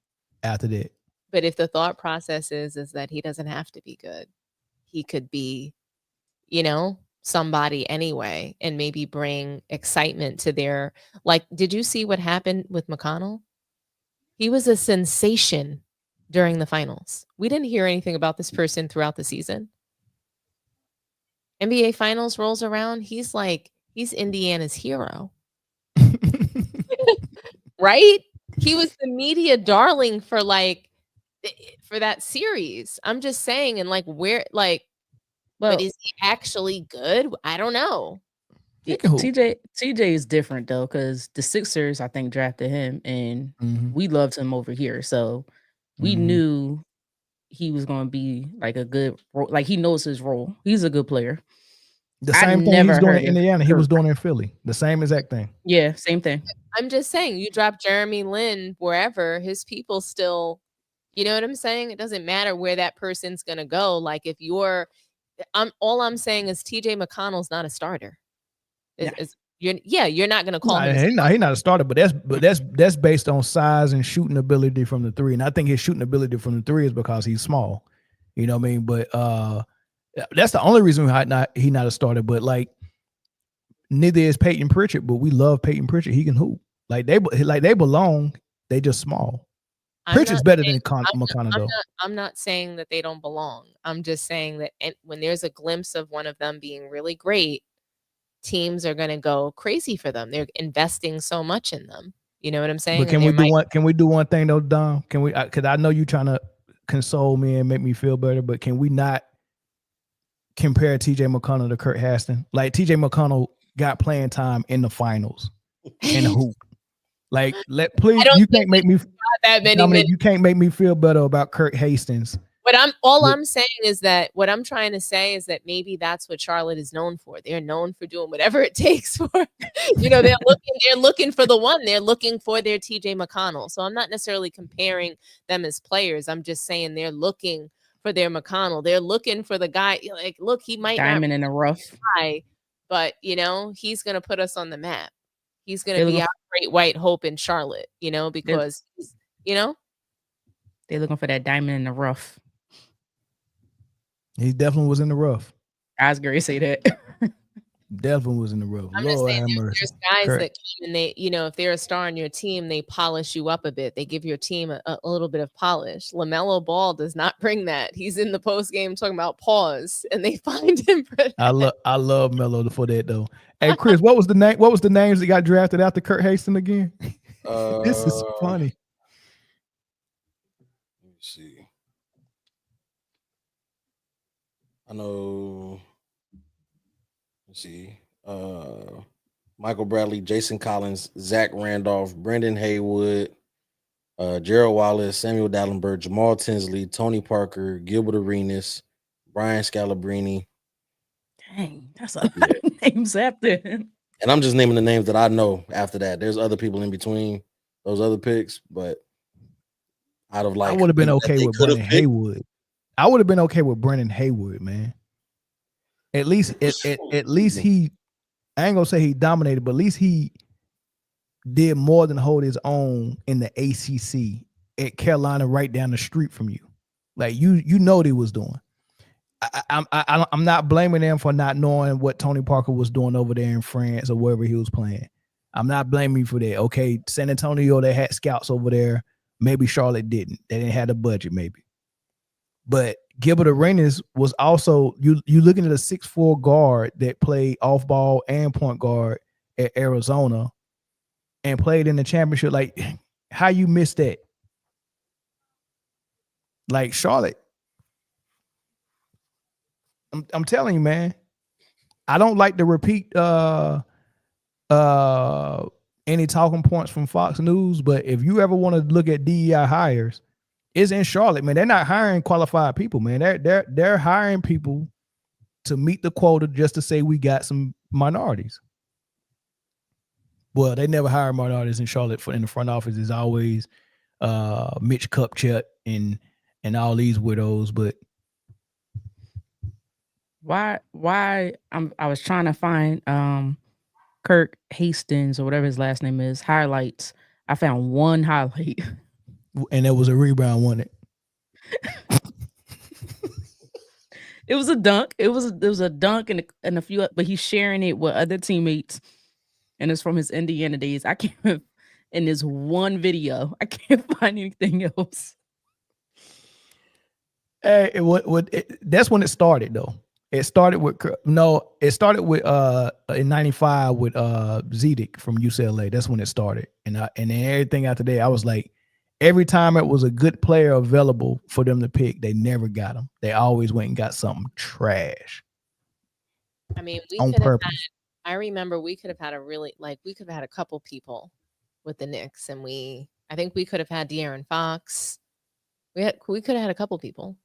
after that. But if the thought process is that he doesn't have to be good, he could be, you know, somebody anyway, and maybe bring excitement to their, like, did you see what happened with McConnell? He was a sensation during the finals. We didn't hear anything about this person throughout the season. NBA finals rolls around. He's Indiana's hero. Right? He was the media darling for that series. I'm just saying, and but is he actually good? I don't know. TJ is different though, because the Sixers, I think, drafted him, and we loved him over here. So we knew he was going to be like a good role. Like, he knows his role. He's a good player. The same thing he's doing in Indiana, he was doing in Philly. The same exact thing. Yeah, same thing. I'm just saying, you drop Jeremy Lin wherever, his people still, you know what I'm saying? It doesn't matter where that person's going to go. Like, if all I'm saying is TJ McConnell's not a starter. You're not going to call him. He's not a starter, but that's based on size and shooting ability from the three. And I think his shooting ability from the three is because he's small. You know what I mean? But that's the only reason he's not a starter. But like, neither is Peyton Pritchard. But we love Peyton Pritchard. He can hoop. Like they belong. They just small. Pritchard's better than McConnell, though. I'm not saying that they don't belong. I'm just saying that when there's a glimpse of one of them being really great, teams are going to go crazy for them. They're investing so much in them. You know what I'm saying? But can we do one thing though, Dom? Can we? Because I know you're trying to console me and make me feel better, but can we not compare TJ McConnell to Kirk Hastings? Like, TJ McConnell got playing time in the finals in the hoop. Like, please, you can't make me that many minutes. You can't make me feel better about Kirk Hastings. But I'm saying is that what I'm trying to say is that maybe that's what Charlotte is known for. They're known for doing whatever it takes for, you know, they're looking for the one. They're looking for their TJ McConnell. So I'm not necessarily comparing them as players. I'm just saying they're looking for their McConnell. They're looking for the guy. Like, look, he might diamond in the rough. but he's going to put us on the map. He's going to be our great white hope in Charlotte, because they're looking for that diamond in the rough. He definitely was in the rough. I was going to say that. Definitely was in the rough. I'm Lord just saying, have mercy. there's guys that come and they, if they're a star on your team, they polish you up a bit. They give your team a little bit of polish. LaMelo Ball does not bring that. He's in the post game talking about pause, and they find him for that. I love Melo for that though. Hey Chris, what was the name? What was the names that got drafted after Kurt Hastings again? This is funny. Let me see. I know. Let's see. Michael Bradley, Jason Collins, Zach Randolph, Brendan Haywood, Gerald Wallace, Samuel Dallenberg, Jamal Tinsley, Tony Parker, Gilbert Arenas, Brian Scalabrine. Dang, that's a lot of names after him. And I'm just naming the names that I know after that. There's other people in between those other picks, but out of like, I would have been okay with Brendan Haywood. I would have been okay with Brendan Haywood, man. At least he, I ain't gonna say he dominated, but at least he did more than hold his own in the ACC at Carolina, right down the street from you. Like you know what he was doing. I'm not blaming them for not knowing what Tony Parker was doing over there in France or wherever he was playing. I'm not blaming you for that. Okay, San Antonio, they had scouts over there. Maybe Charlotte didn't. They didn't have the budget, maybe. But Gilbert Arenas was also, you looking at a 6'4" guard that played off ball and point guard at Arizona and played in the championship. Like, how you missed that? Like Charlotte. I'm telling you, man. I don't like to repeat any talking points from Fox News, but if you ever want to look at DEI hires, it's in Charlotte, man. They're not hiring qualified people, man. They're hiring people to meet the quota just to say we got some minorities. Well, they never hire minorities in Charlotte. In the front office is always Mitch Kupchak and all these widows. But why I was trying to find Kirk Hastings or whatever his last name is highlights. I found one highlight. And it was a rebound, wasn't it? It was a dunk. It was a dunk and a few, but he's sharing it with other teammates, and it's from his Indiana days. I can't in this one video. I can't find anything else. Hey, that's when it started though. It started with in '95 with Zedek from UCLA. That's when it started, and then everything after that, I was like, every time it was a good player available for them to pick, they never got him. They always went and got something trash. I mean, I remember we could have had a couple people with the Knicks, and I think we could have had De'Aaron Fox. We could have had a couple people.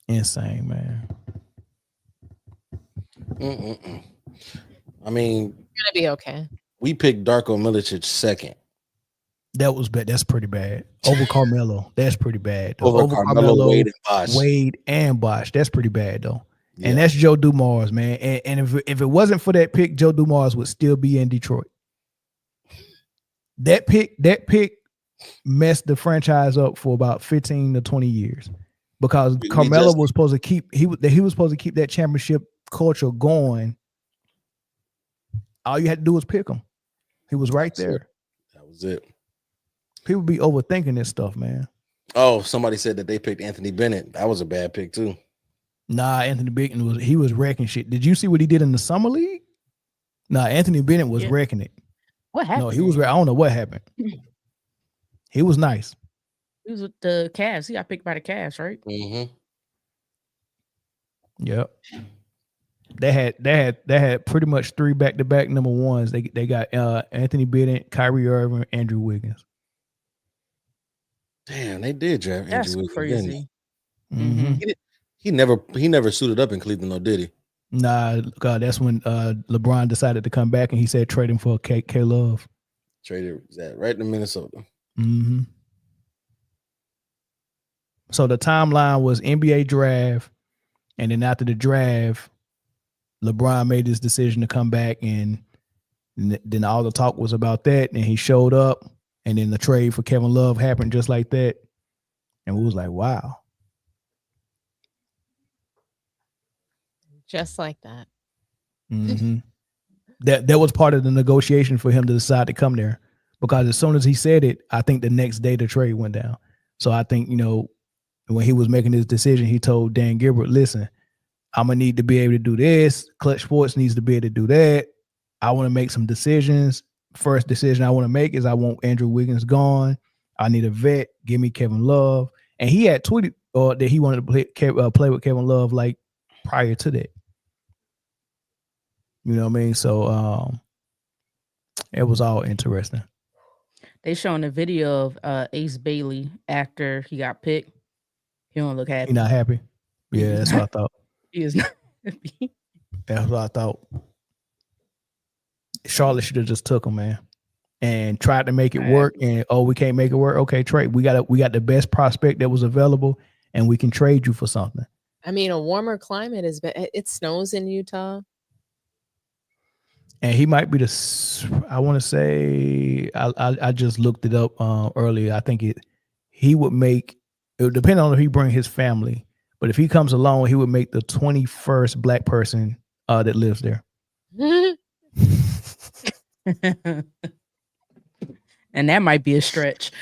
Insane, man. I mean, it's gonna be okay. We picked Darko Milicic second. That was bad. That's pretty bad. Over Carmelo. That's pretty bad. Over Carmelo, Wade and Bosh. That's pretty bad though. Yeah. And that's Joe Dumars, man. And if it wasn't for that pick, Joe Dumars would still be in Detroit. That pick messed the franchise up for about 15 to 20 years because Carmelo was supposed to keep he was supposed to keep that championship culture going. All you had to do was pick him. He was right there. That was it. People be overthinking this stuff, man. Oh, somebody said that they picked Anthony Bennett. That was a bad pick too. Nah, Anthony Bennett was wrecking shit. Did you see what he did in the summer league? Nah, Anthony Bennett was wrecking it. What happened? No, he was. I don't know what happened. He was nice. He was with the Cavs. He got picked by the Cavs, right? Mm-hmm. Yep. They had pretty much 3 back-to-back number ones. They got Anthony Bennett, Kyrie Irving, Andrew Wiggins. Damn, they did draft Andrew Wiggins. Crazy. Mm-hmm. He never suited up in Cleveland, though, did he? Nah, God, that's when LeBron decided to come back and he said trade him for K Love. Traded that right to Minnesota. Mm-hmm. So the timeline was NBA draft, And then after the draft, LeBron made his decision to come back, and then all the talk was about that, and he showed up, and then the trade for Kevin Love happened just like that. And we was like, wow. Just like that. Mm-hmm. That was part of the negotiation for him to decide to come there, because as soon as he said it, I think the next day the trade went down. So I think, when he was making his decision, he told Dan Gilbert, listen, I'm going to need to be able to do this. Clutch Sports needs to be able to do that. I want to make some decisions. First decision I want to make is I want Andrew Wiggins gone. I need a vet. Give me Kevin Love. And he had tweeted that he wanted to play with Kevin Love like prior to that. You know what I mean? So it was all interesting. They showing a video of Ace Bailey after he got picked. He don't look happy. He not happy. Yeah, that's what I thought. He is not happy. That's what I thought. Charlotte should have just took him, man, and tried to make it work. And we can't make it work. Okay, trade. We got the best prospect that was available, and we can trade you for something. I mean, a warmer climate is. It snows in Utah. And he might be I want to say, I just looked it up earlier. I think he would make, it would depend on if he bring his family, but if he comes alone, he would make the 21st black person that lives there. And that might be a stretch.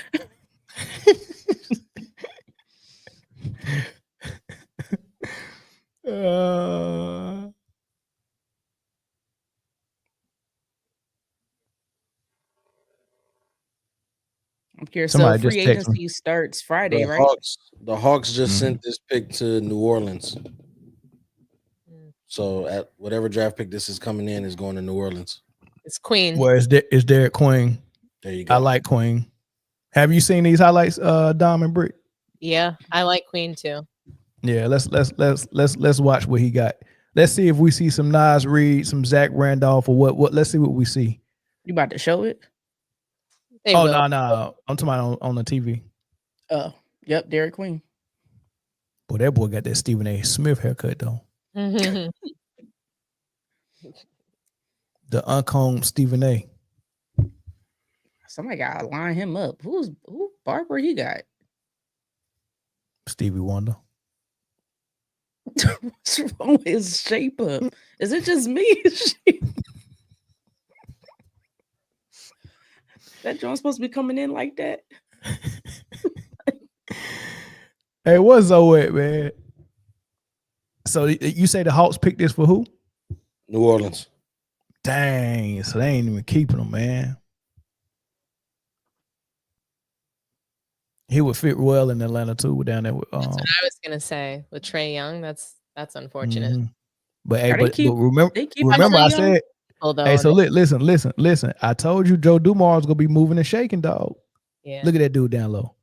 I'm curious. So free agency starts Friday, right? The Hawks just sent this pick to New Orleans. So at whatever draft pick this is coming in is going to New Orleans. It's Queen. Well, it's Derek Queen. There you go. I like Queen. Have you seen these highlights, Dom and Britt? Yeah, I like Queen too. Yeah, let's watch what he got. Let's see if we see some Nas Reed, some Zach Randolph, or what. Let's see what we see. You about to show it? No. I'm talking about on the TV. Yep, Derek Queen. Boy, that boy got that Stephen A. Smith haircut though. The uncombed Stephen A. Somebody gotta line him up. Who barber he got? Stevie Wonder. What's wrong with his shape up? Is it just me? That joint supposed to be coming in like that? Hey, what's up with, man? So you say the Hawks picked this for who? New Orleans. Dang, so they ain't even keeping him, man. He would fit well in Atlanta too, down there. That's what I was gonna say with Trae Young. That's unfortunate. Mm-hmm. But hey, remember I said, hey, so listen. I told you Joe Dumars gonna be moving and shaking, dog. Yeah. Look at that dude down low.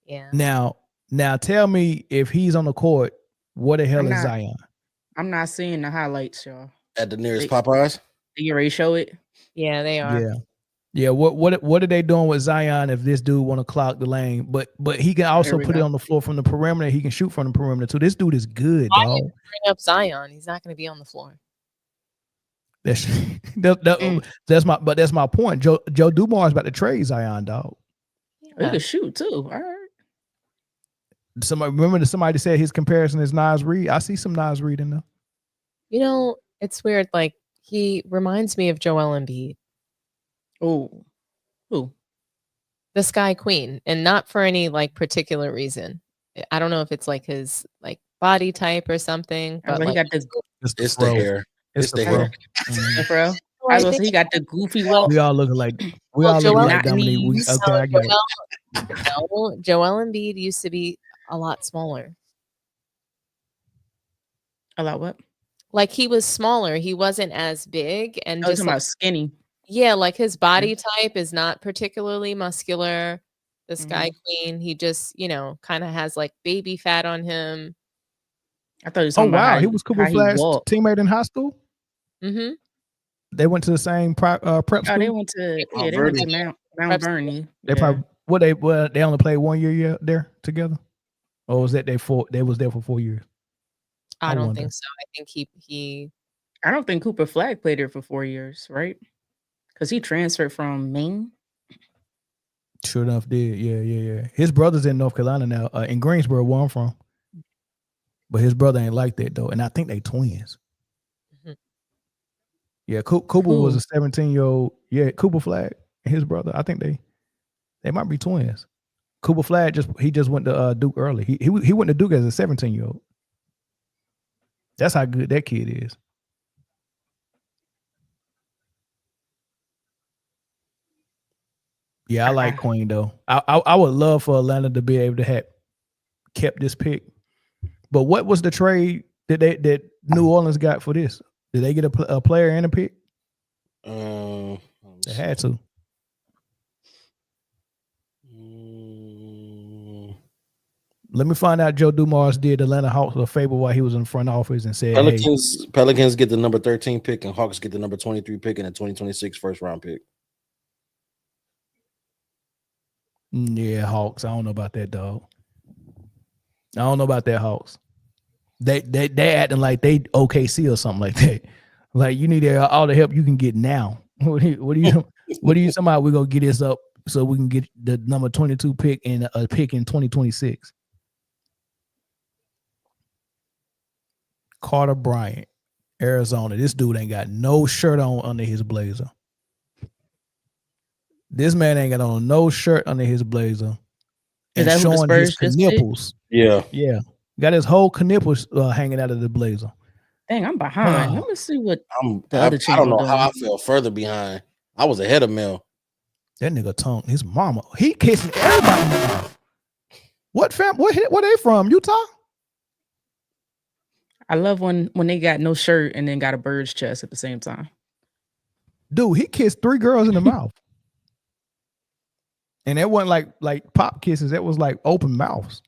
Yeah. Now tell me if he's on the court, what the hell is Zion? I'm not seeing the highlights, y'all. At the nearest Popeyes? Did you already show it? Yeah, they are. Yeah. What are they doing with Zion if this dude want to clog the lane? But he can also put it on the floor from the perimeter. He can shoot from the perimeter too. This dude is good, dog. Bring up Zion. He's not going to be on the floor. That's my point. Joe Dumars about to trade Zion, dog. Yeah. He can shoot too. All right. Somebody said his comparison is Nas Reed. I see some Nas Reed in there. You know, it's weird. Like he reminds me of Joel Embiid. Oh, who? The Sky Queen, and not for any like particular reason. I don't know if it's like his like body type or something. But he got the hair. It's the hair. The fro. I was he got the goofy look. We all looking like Dominique. Okay, I get it. Joel Embiid used to be a lot smaller. A lot what? Like he was smaller. He wasn't as big and just like skinny. Yeah, like his body type is not particularly muscular. The Sky Queen, he just, kind of has like baby fat on him. I thought he was talking about he was Cooper Flag's teammate in high school. Mm-hmm. They went to the same prep school. Oh, they went to Mount Vernon. They probably they only played 1 year there together, or was that they was there for 4 years? I don't think so. I think he. I don't think Cooper Flag played there for 4 years, right? Because he transferred from Maine. Sure enough, did. Yeah. His brother's in North Carolina now, in Greensboro, where I'm from. But his brother ain't like that though, and I think they twins. Mm-hmm. Yeah, Cooper was a 17-year-old. Yeah, Cooper Flag and his brother. I think they might be twins. Cooper Flag just went to Duke early. He went to Duke as a 17-year-old. That's how good that kid is. Yeah, I like Queen though. I would love for Atlanta to be able to have kept this pick. But what was the trade that New Orleans got for this? Did they get a player and a pick? They had to. Let me find out. Joe Dumars did Atlanta Hawks a favor while he was in the front office and said, Pelicans get the number 13 pick and Hawks get the number 23 pick and a 2026 first round pick. Yeah, Hawks. I don't know about that, dog. I don't know about that, Hawks. They acting like they OKC or something like that. Like you need all the help you can get now. What do you somehow we're gonna get this up so we can get the number 22 pick and a pick in 2026. Carter Bryant, Arizona. This dude ain't got no shirt on under his blazer. This man ain't got on no shirt under his blazer. And showing his nipples. Yeah. Got his whole knipples hanging out of the blazer. Dang, I'm behind. Let me see what the other channel. I don't know how I fell further behind. I was ahead of Mel. That nigga tongue, his mama. He kissing everybody. What fam? Where they from? Utah? I love when they got no shirt and then got a bird's chest at the same time. Dude, he kissed 3 girls in the mouth. And that wasn't like pop kisses. That was like open mouths.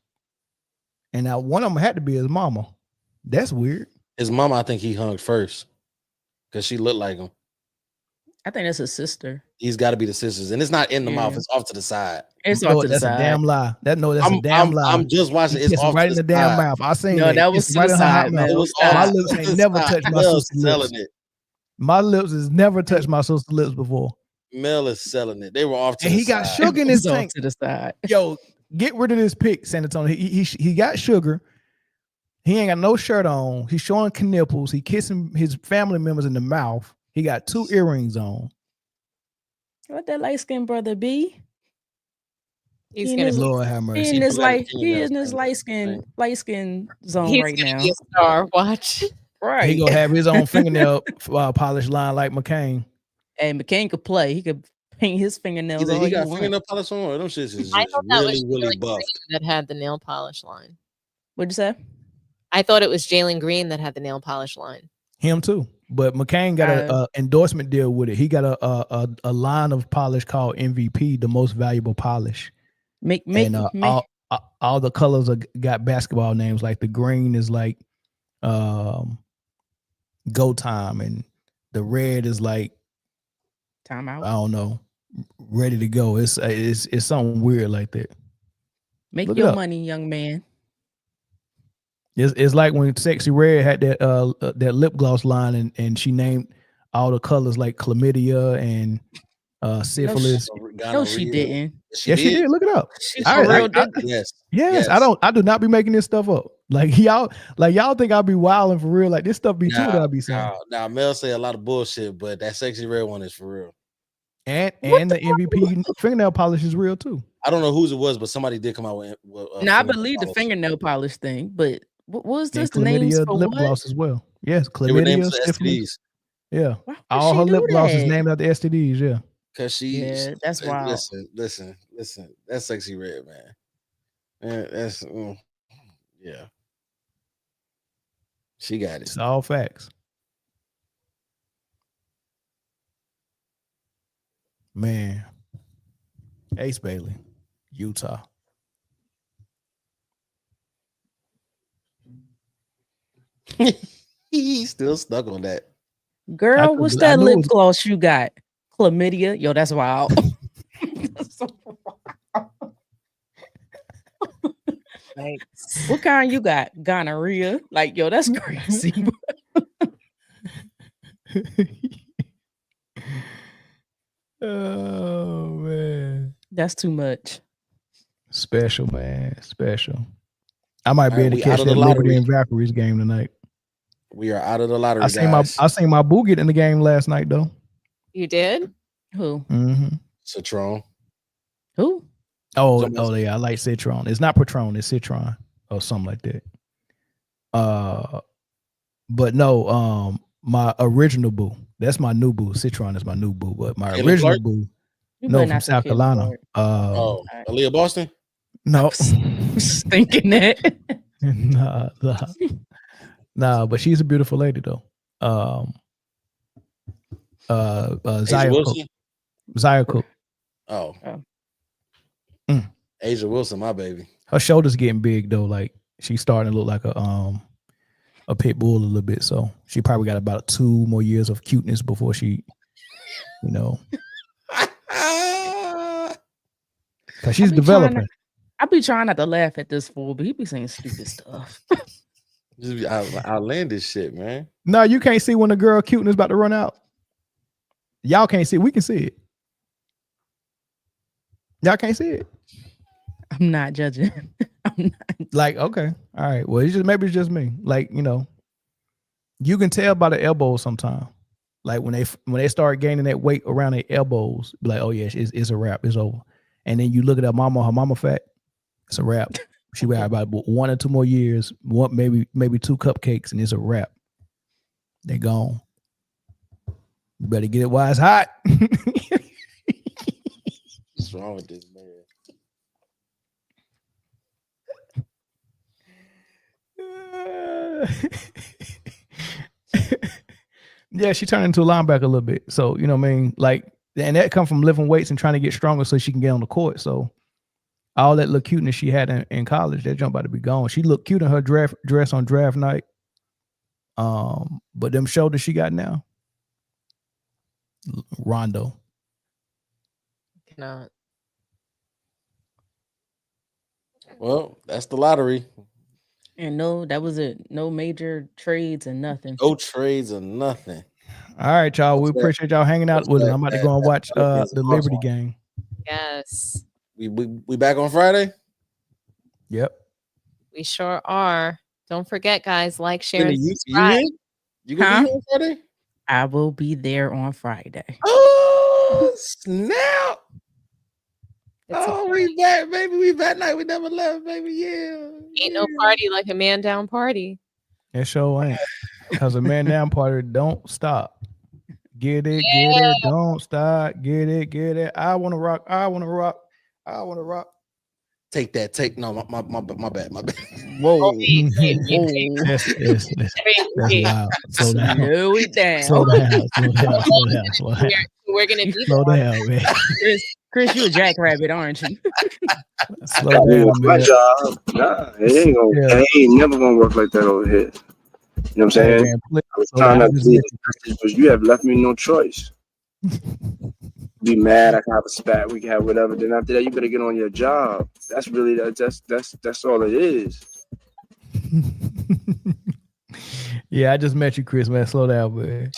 And now one of them had to be his mama. That's weird. His mama, I think he hung first because she looked like him. I think that's his sister. He's got to be the sisters, and it's not in the mouth; it's off to the side. It's off to the side. That's a damn lie. That's a damn lie. I'm just watching. It's off right in the damn mouth. I seen that. That was to the side, man. My lips ain't never touched my sister's lips. My lips has never touched my sister's lips before. Mel is selling it. They were off to and the he side. Got sugar in his tank. To the side. Yo, get rid of this pick, San Antonio. He got sugar. He ain't got no shirt on. He's showing nipples. He kissing his family members in the mouth. He got 2 earrings on. What that light skinned brother be? He's gonna Lord have mercy. He in his light skin zone right now. Be a star. Watch. Right. He gonna have his own fingernail polish line like McCain. And McCain could play. He could paint his fingernails. He got fingernail polish on. Them shits is really buff. That had the nail polish line. What'd you say? I thought it was Jalen Green that had the nail polish line. Him too. But McCain got an endorsement deal with it. He got a line of polish called MVP, the most valuable polish. All the colors got basketball names. Like the green is like Go Time, and the red is like Timeout. I don't know, ready to go. It's something weird like that. Make your money, young man. It's like when Sexy Red had that lip gloss line and she named all the colors like chlamydia and syphilis. No, she didn't. She did. Look it up. Yes. I do not be making this stuff up. Like y'all think I'll be wilding for real. Like this stuff be true that I'll be saying. Now Mel say a lot of bullshit, but that Sexy Red one is for real. And the MVP fingernail polish is real too. I don't know whose it was, but somebody did come out with. Now I believe the fingernail polish thing, but what was this? The names for lip gloss as well. Yes, chlamydia, syphilis. Yeah, all her lip gloss is named after STDs. Yeah, because that's wild. Listen. That's Sexy Red, man. That's yeah. She got it. It's all facts. Man, Ace Bailey, Utah. He's still stuck on that. Girl, what's that lip gloss you got? Chlamydia? Yo, that's wild. What kind you got? Gonorrhea? Like, yo, that's crazy. Oh man, that's too much. Special, man, special. I might be able to catch that Liberty and Valkyries game tonight. We are out of the lottery, I seen my boo get in the game last night though. You did? Who? Citron. Who? Oh yeah, I like Citron. It's not Patron, it's Citron or something like that. But no, my original boo. That's my new boo. Citron is my new boo, but my original boo. No, from South Carolina. Aaliyah Boston. No, was thinking that. Nah, but she's a beautiful lady though. Zaya Cook. Oh. Asia Wilson, my baby. Her shoulders getting big though. Like she's starting to look like a pit bull a little bit. So she probably got about 2 more years of cuteness before she, because she's developing. I be trying not to laugh at this fool, but he be saying stupid stuff. Just outlandish shit, man. No, you can't see when a girl cuteness about to run out. Y'all can't see. We can see it. Y'all can't see it. I'm not judging. I'm not. Like, okay, all right. Well, maybe it's just me. Like, you can tell by the elbows sometimes. Like when they start gaining that weight around their elbows, be like, oh yeah, it's a wrap. It's over. And then you look at her mama fat. It's a wrap. She got about 1 or 2 more years, maybe 2 cupcakes, and it's a wrap. They gone. You better get it while it's hot. What's wrong with this man? Yeah, she turned into a linebacker a little bit. So, you know what I mean? Like, and that come from lifting weights and trying to get stronger so she can get on the court. So all that little cuteness she had in college, that jump about to be gone. She looked cute in her dress on draft night. But them shoulders she got now, Rondo. Cannot. Well, that's the lottery. And no, that was it. No major trades and nothing. No trades or nothing. All right, y'all. We appreciate y'all hanging out with us. I'm about to go and watch the Liberty game. Yes. We back on Friday? Yep. We sure are. Don't forget, guys, like, share, and subscribe. You gonna be here on Friday? I will be there on Friday. Oh, snap. We back, baby. We back night. We never left, baby. Yeah. Ain't no party like a man down party. It sure ain't. Because a man down party don't stop. Get it, don't stop. Get it. I want to rock. Take that. No, my bad. Whoa. That's loud. Slow down. Slow it down. Slow down. We're gonna do slow down, man. Chris, you a jackrabbit, aren't you? Slow down, my job. Nah, it ain't never gonna work like that over here. You know what I'm saying? Man, I was trying not to be but you have left me no choice. Be mad, I can have a spat, we can have whatever. Then after that, you better get on your job. That's really that's all it is. Yeah, I just met you, Chris, man. Slow down, man.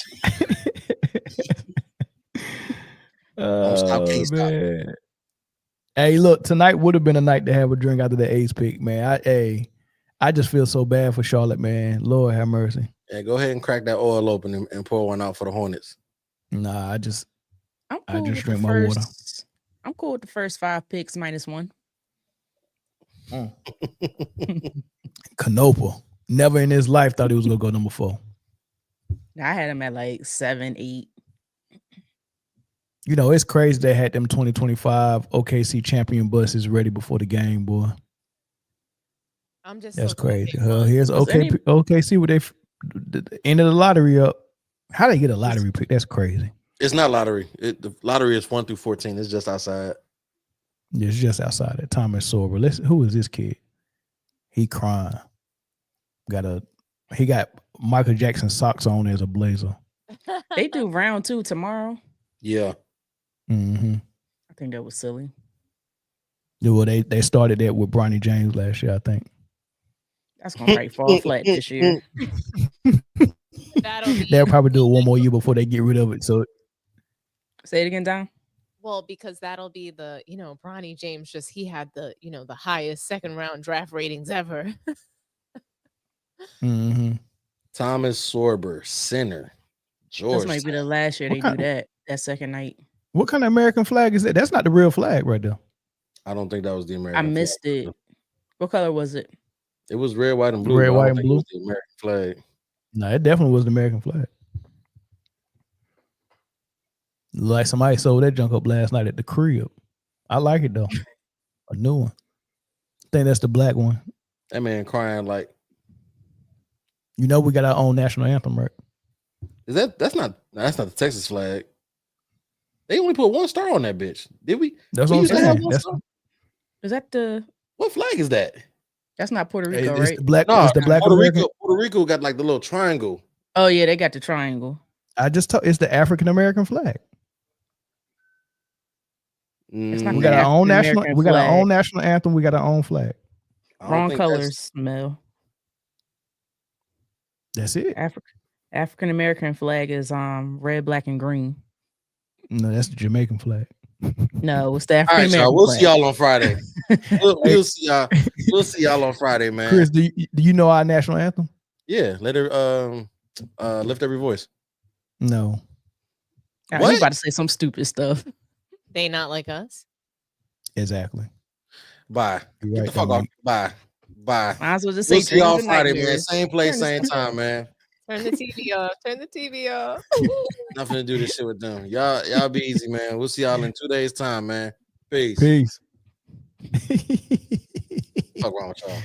Can't stop. Hey, look, tonight would have been a night to have a drink after the A's pick, man. I just feel so bad for Charlotte, man. Lord have mercy. Yeah, go ahead and crack that oil open and pour one out for the Hornets. Nah, I just drink my water. I'm cool with the first 5 picks -1. Canopa never in his life thought he was gonna go number 4. I had him at like 7, 8. You know, it's crazy they had them 2025 OKC champion buses ready before the game, boy. That's crazy. Here's OKC with the end of the lottery up. How they get a lottery pick? That's crazy. It's not lottery. The lottery is 1 through 14. It's just outside. Yeah, it's just outside it. Thomas Sorber. Listen, who is this kid? He crying. He got Michael Jackson socks on as a blazer. They do round 2 tomorrow. Yeah. Mm-hmm. I think that was silly. Yeah, well, they started that with Bronny James last year, I think. That's gonna probably fall flat this year. They'll probably do it one more year before they get rid of it. So say it again, Don. Well, because that'll be the, Bronny James he had the, the highest second round draft ratings ever. Mm-hmm. Thomas Sorber, center. George. This might be the last year they do that second night. What kind of American flag is that? That's not the real flag right there. I don't think that was the American flag. I missed it. What color was it? It was red, white, and blue. Red, white, and blue. It was the American flag. No, it definitely was the American flag. Like somebody sold that junk up last night at the crib. I like it though. A new one. I think that's the black one. That man crying like. We got our own national anthem, right? Is that's not the Texas flag? They only put one star on that bitch. Did we? That's what I'm saying. Is that the what flag is that? That's not Puerto Rico, it's right? The black. No, it's the black Puerto American. Rico. Puerto Rico got like the little triangle. Oh yeah, they got the triangle. I just told it's the African American flag. We got our own national. We got our own national anthem. We got our own flag. Wrong colors, Mel. That's it. African American flag is red, black, and green. No, that's the Jamaican flag. No, it's the African American flag. We'll see y'all on Friday. We'll see y'all. We'll see y'all on Friday, man. Chris, do you know our national anthem? Yeah, let her lift every voice. No. What? You about to say some stupid stuff. They not like us. Exactly. Bye. Right, get the fuck off. Bye. Might as well just we'll say see y'all Friday, man. Same place, same time, man. Turn the TV off. Turn the TV off. Nothing to do this shit with them. Y'all be easy, man. We'll see y'all in 2 days' time, man. Peace. Peace. Fuck wrong with y'all.